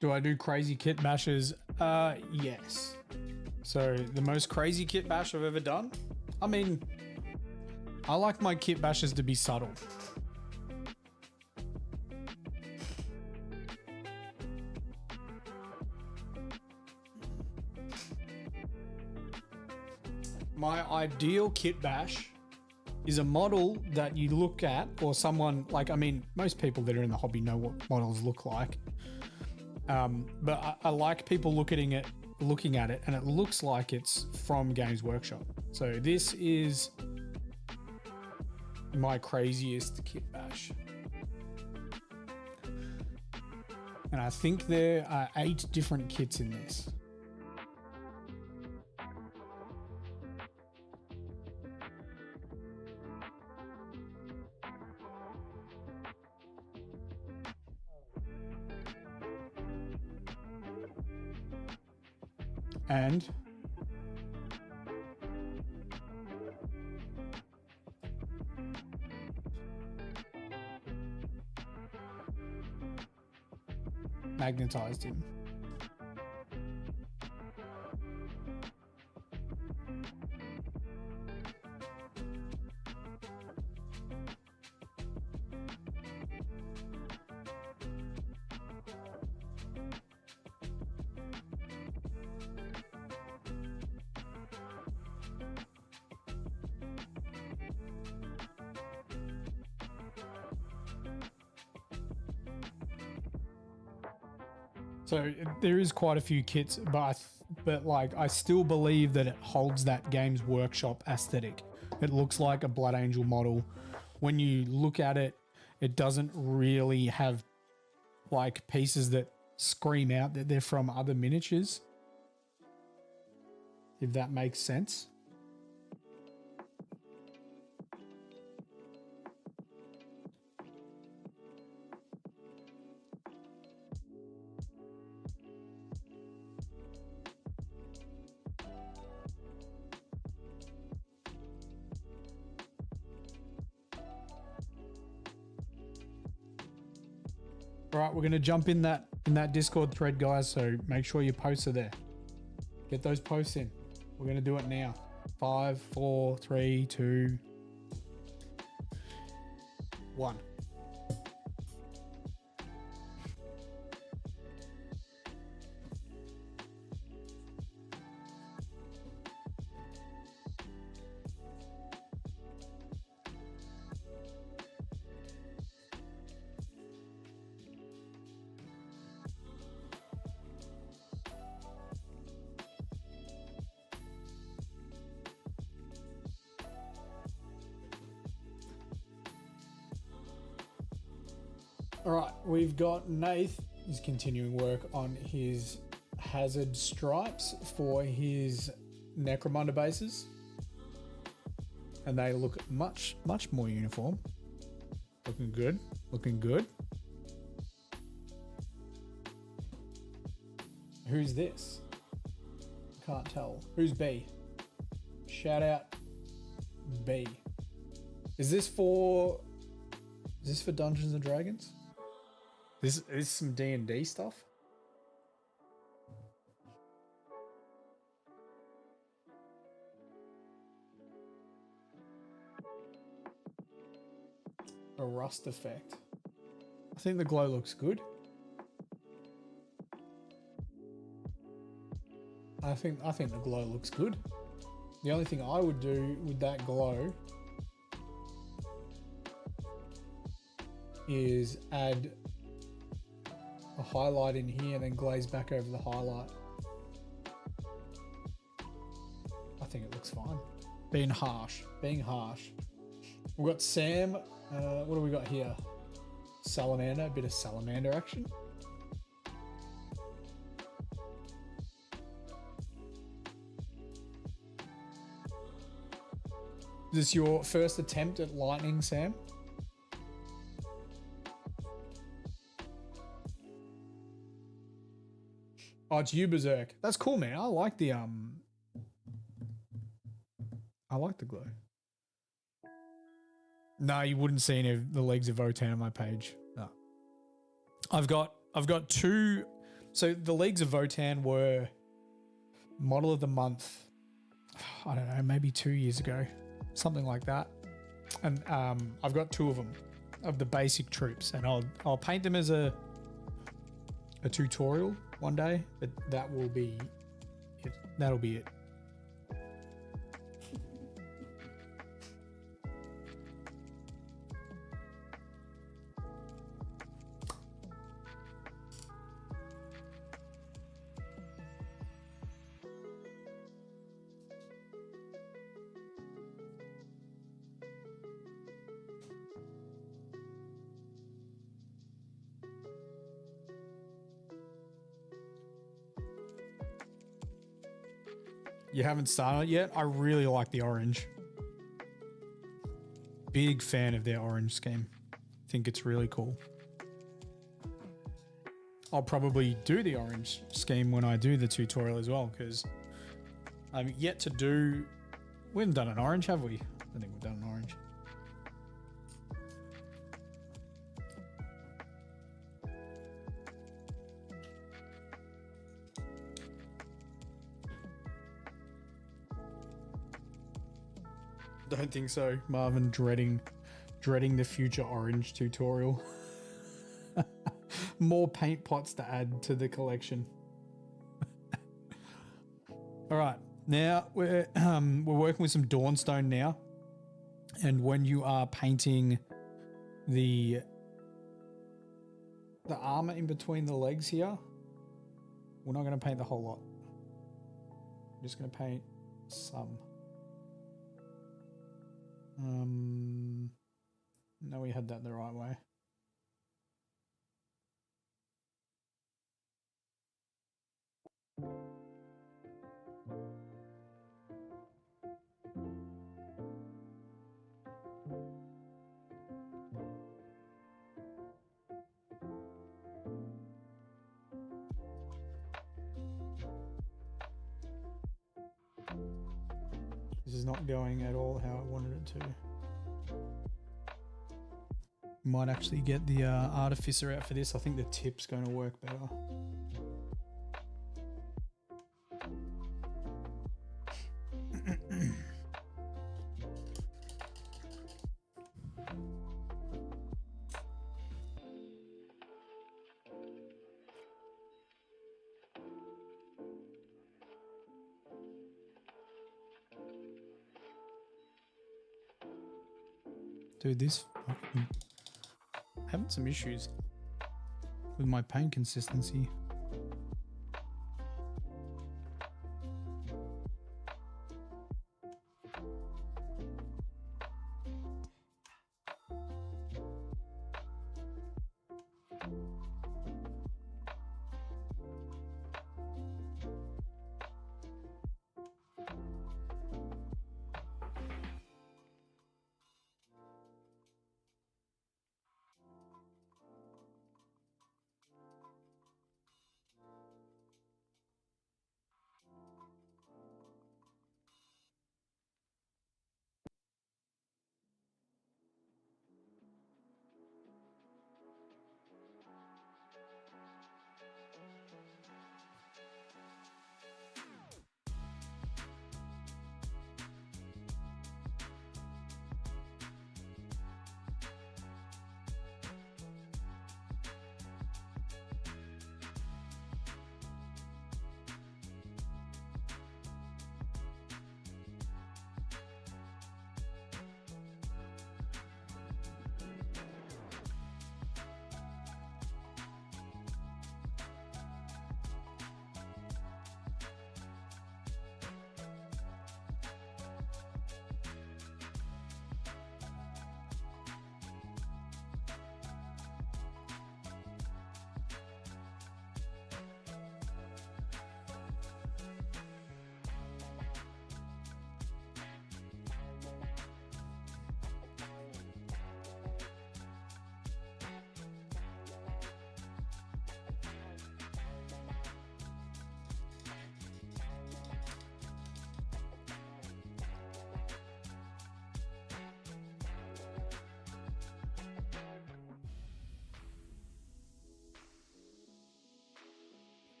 Do I do crazy kit bashes? Yes. So the most crazy kit bash I've ever done? I mean, I like my kit bashes to be subtle. My ideal kit bash is a model that you look at, or someone like, I mean, most people that are in the hobby know what models look like. But I like people looking at it and it looks like it's from Games Workshop. So this is my craziest kit bash. And I think there are 8 different kits in this. And magnetized him. So there is quite a few kits, but like I still believe that it holds that Games Workshop aesthetic. It looks like a Blood Angel model. When you look at it, it doesn't really have like pieces that scream out that they're from other miniatures. If that makes sense. All right, we're going to jump in that Discord thread, guys, so make sure your posts are there. Get those posts in. We're going to do it now. 5, 4, 3, 2, 1. All right, we've got Nath is continuing work on his hazard stripes for his Necromunda bases. And they look much more uniform. Looking good, looking good. Who's this? Can't tell. Who's B? Shout out B. Is this for Dungeons and Dragons? This is some D&D stuff. A rust effect. I think the glow looks good. I think the glow looks good. The only thing I would do with that glow is add a highlight in here and then glaze back over the highlight. I think it looks fine. Being harsh. We've got Sam. What do we got here? Salamander, a bit of salamander action. Is this your first attempt at lightning, Sam? Oh, it's you, Berserk. That's cool, man. I like the glow. No, you wouldn't see any of the legs of Votan on my page. No. I've got two. So the legs of Votan were model of the month. I don't know, maybe 2 years ago, something like that. And I've got 2 of them, of the basic troops, and I'll paint them as a tutorial one day, but that will be it. That'll be it. You haven't started yet? I really like the orange. Big fan of their orange scheme. Think it's really cool. I'll probably do the orange scheme when I do the tutorial as well, because I'm yet to do... We haven't done an orange, have we? I think we've done an orange. Don't think so. Marvin dreading the future orange tutorial. More paint pots to add to the collection. All right, now we're working with some Dawnstone now, and when you are painting the armor in between the legs here, We're not going to paint the whole lot. I'm just going to paint some. No, we had that the right way. This is not going at all how I wanted it to. Might actually get the artificer out for this. I think the tip's going to work better. Dude, this fucking... having some issues with my paint consistency.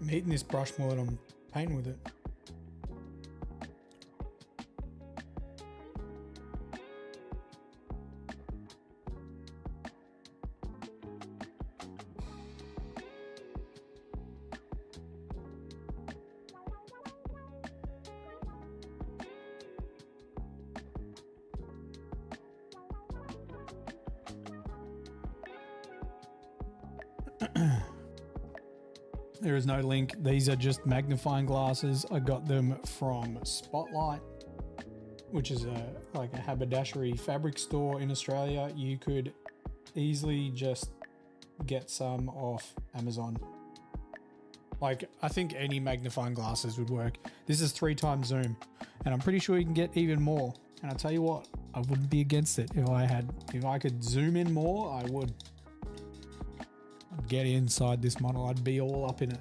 I'm hitting this brush more than I'm painting with it. There is no link. These are just magnifying glasses. I got them from Spotlight, which is like a haberdashery fabric store in Australia. You could easily just get some off Amazon. Like, I think any magnifying glasses would work. This is 3 times zoom, and I'm pretty sure you can get even more. And I'll tell you what, I wouldn't be against it. If I could zoom in more, I would. I'd get inside this model. I'd be all up in it.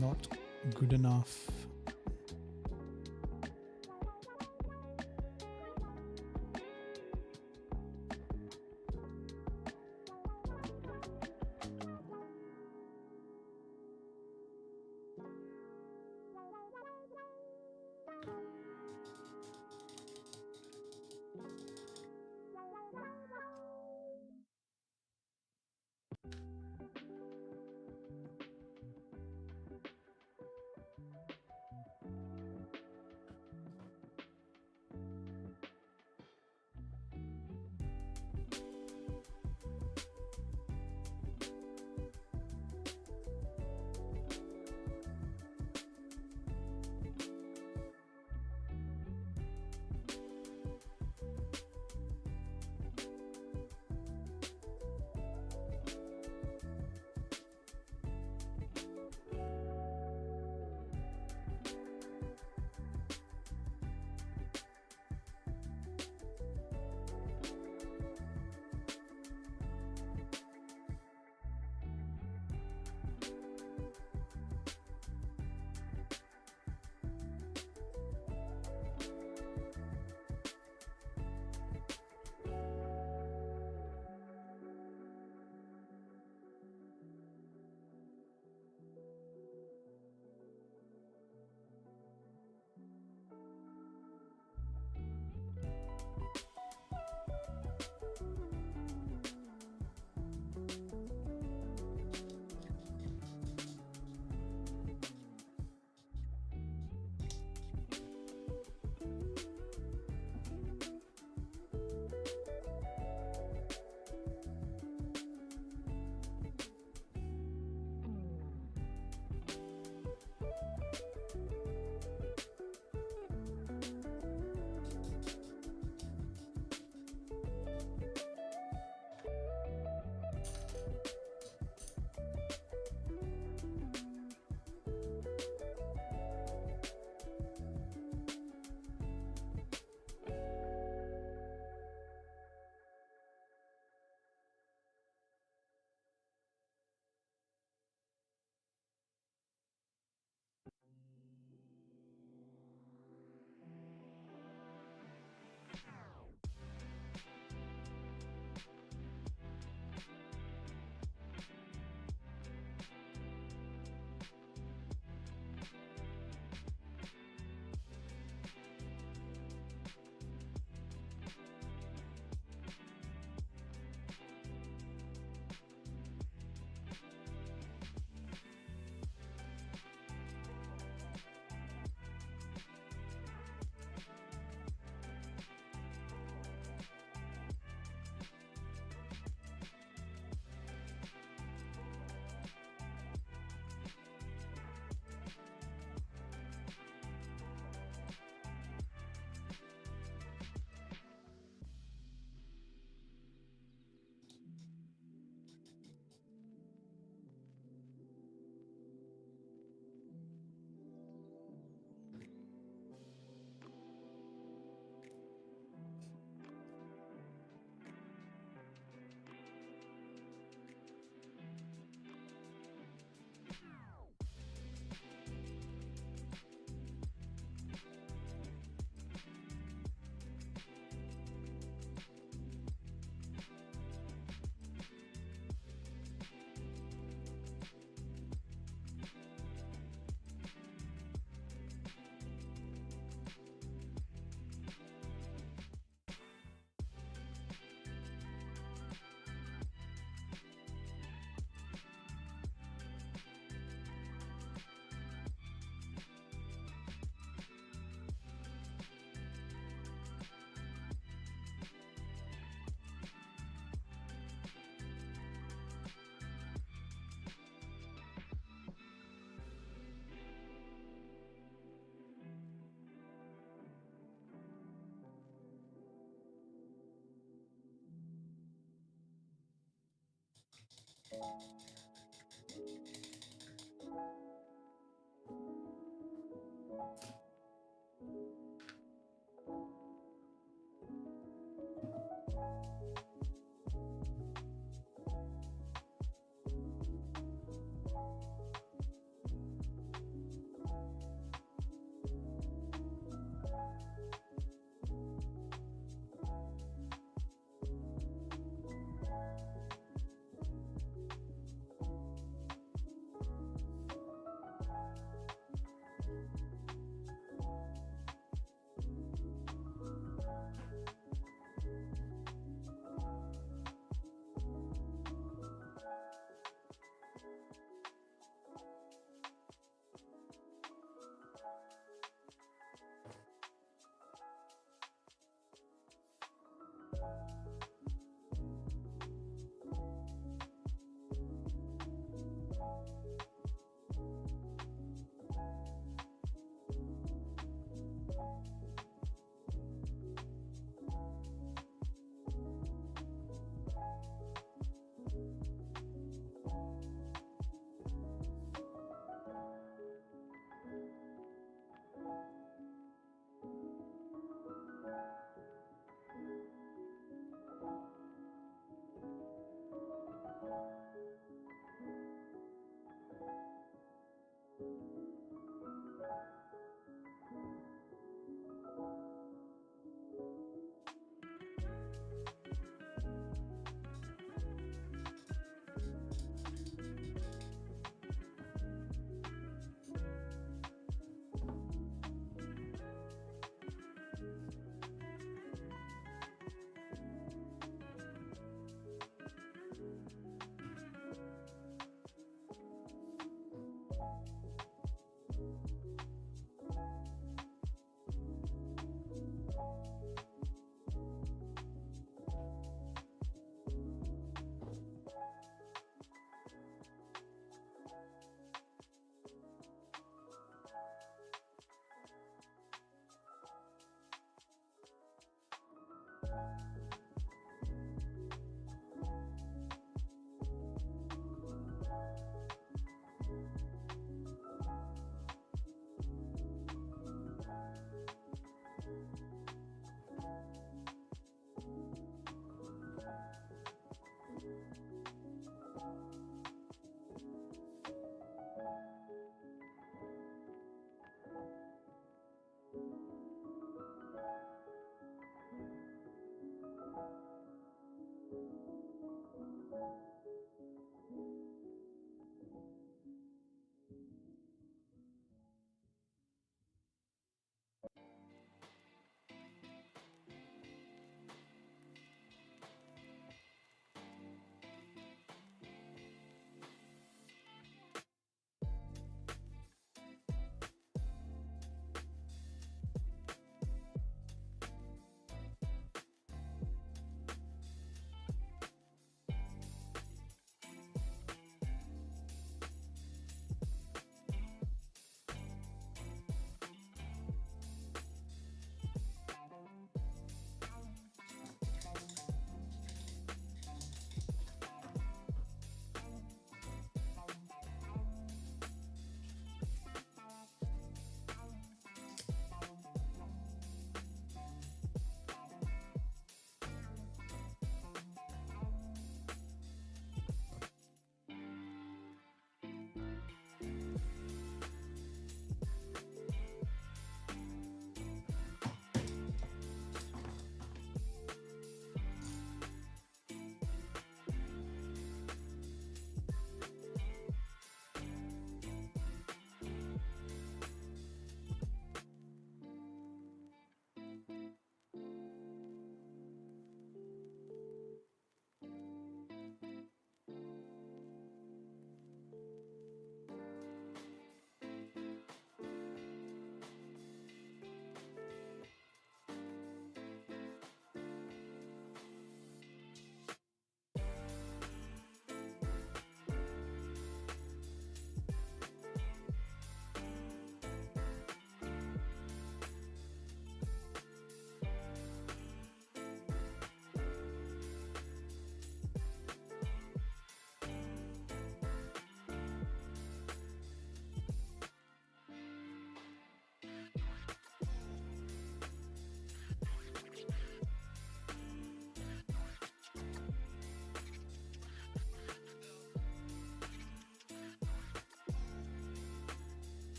Not good enough.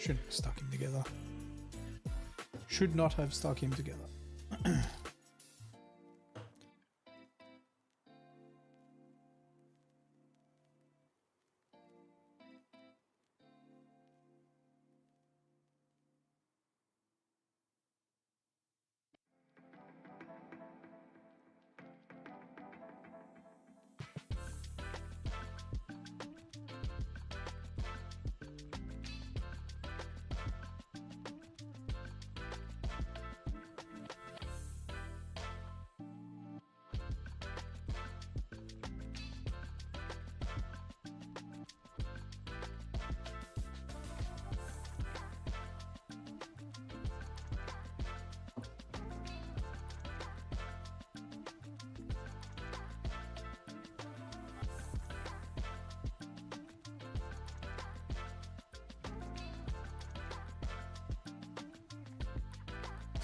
Shouldn't have stuck him together. Should not have stuck him together.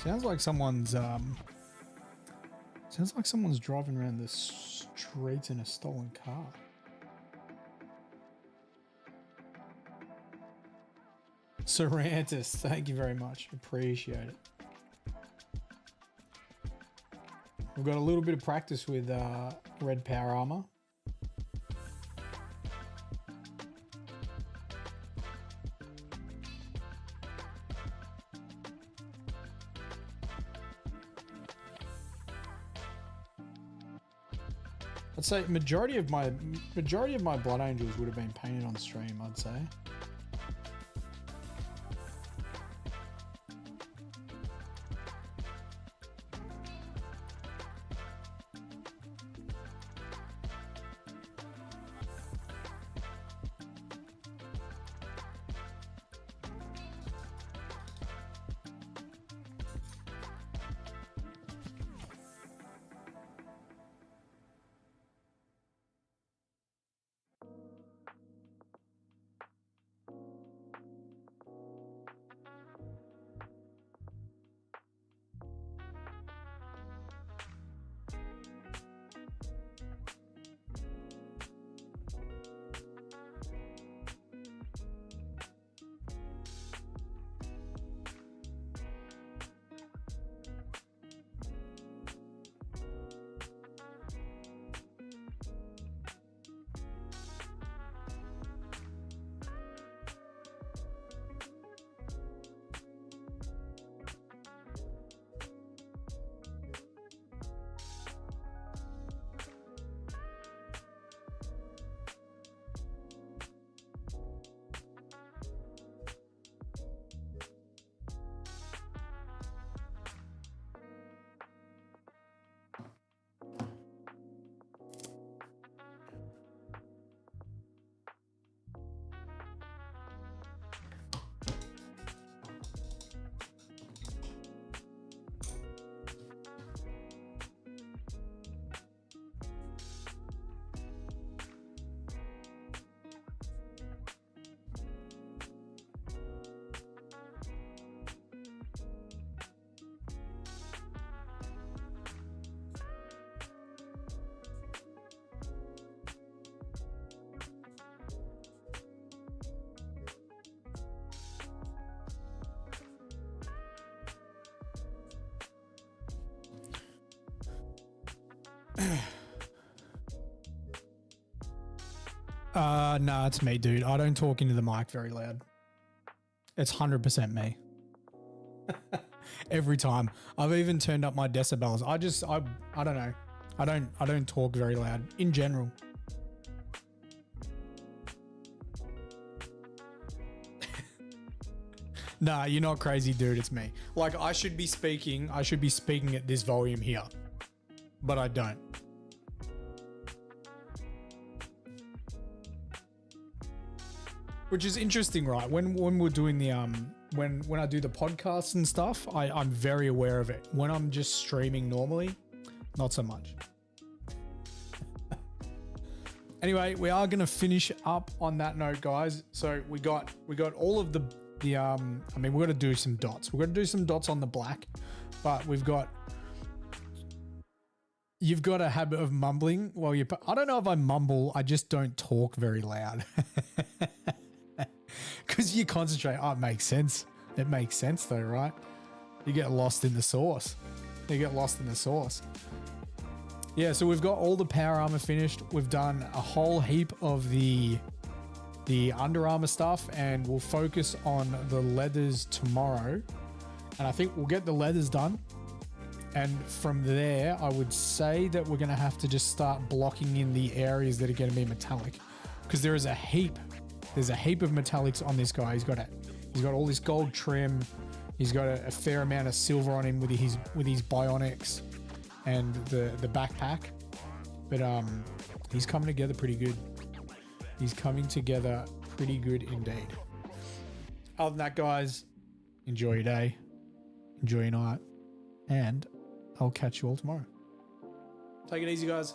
Sounds like someone's driving around the streets in a stolen car. Sarantis, thank you very much. Appreciate it. We've got a little bit of practice with red power armor. I'd say majority of my Blood Angels would have been painted on stream, I'd say. Nah, it's me, dude. I don't talk into the mic very loud. It's 100% me. Every time. I've even turned up my decibels. I don't know. I don't talk very loud in general. Nah, you're not crazy, dude. It's me. Like, I should be speaking at this volume here, but I don't. Which is interesting, right? When we're doing the when I do the podcasts and stuff, I'm very aware of it. When I'm just streaming normally, not so much. Anyway, we are gonna finish up on that note, guys. So we got all of the I mean, we're gonna do some dots. We're gonna do some dots on the black, but you've got a habit of mumbling while you. I don't know if I mumble. I just don't talk very loud. because you concentrate. Oh, it makes sense. It makes sense though, right? You get lost in the sauce. You get lost in the sauce. Yeah, so we've got all the power armor finished. We've done a whole heap of the Under Armor stuff, and we'll focus on the leathers tomorrow. And I think we'll get the leathers done. And from there, I would say that we're going to have to just start blocking in the areas that are going to be metallic, because there is a heap. There's a heap of metallics on this guy. He's got all this gold trim. He's got a fair amount of silver on him with his bionics and the backpack. But he's coming together pretty good. He's coming together pretty good indeed. Other than that, guys, enjoy your day, enjoy your night, and I'll catch you all tomorrow. Take it easy, guys.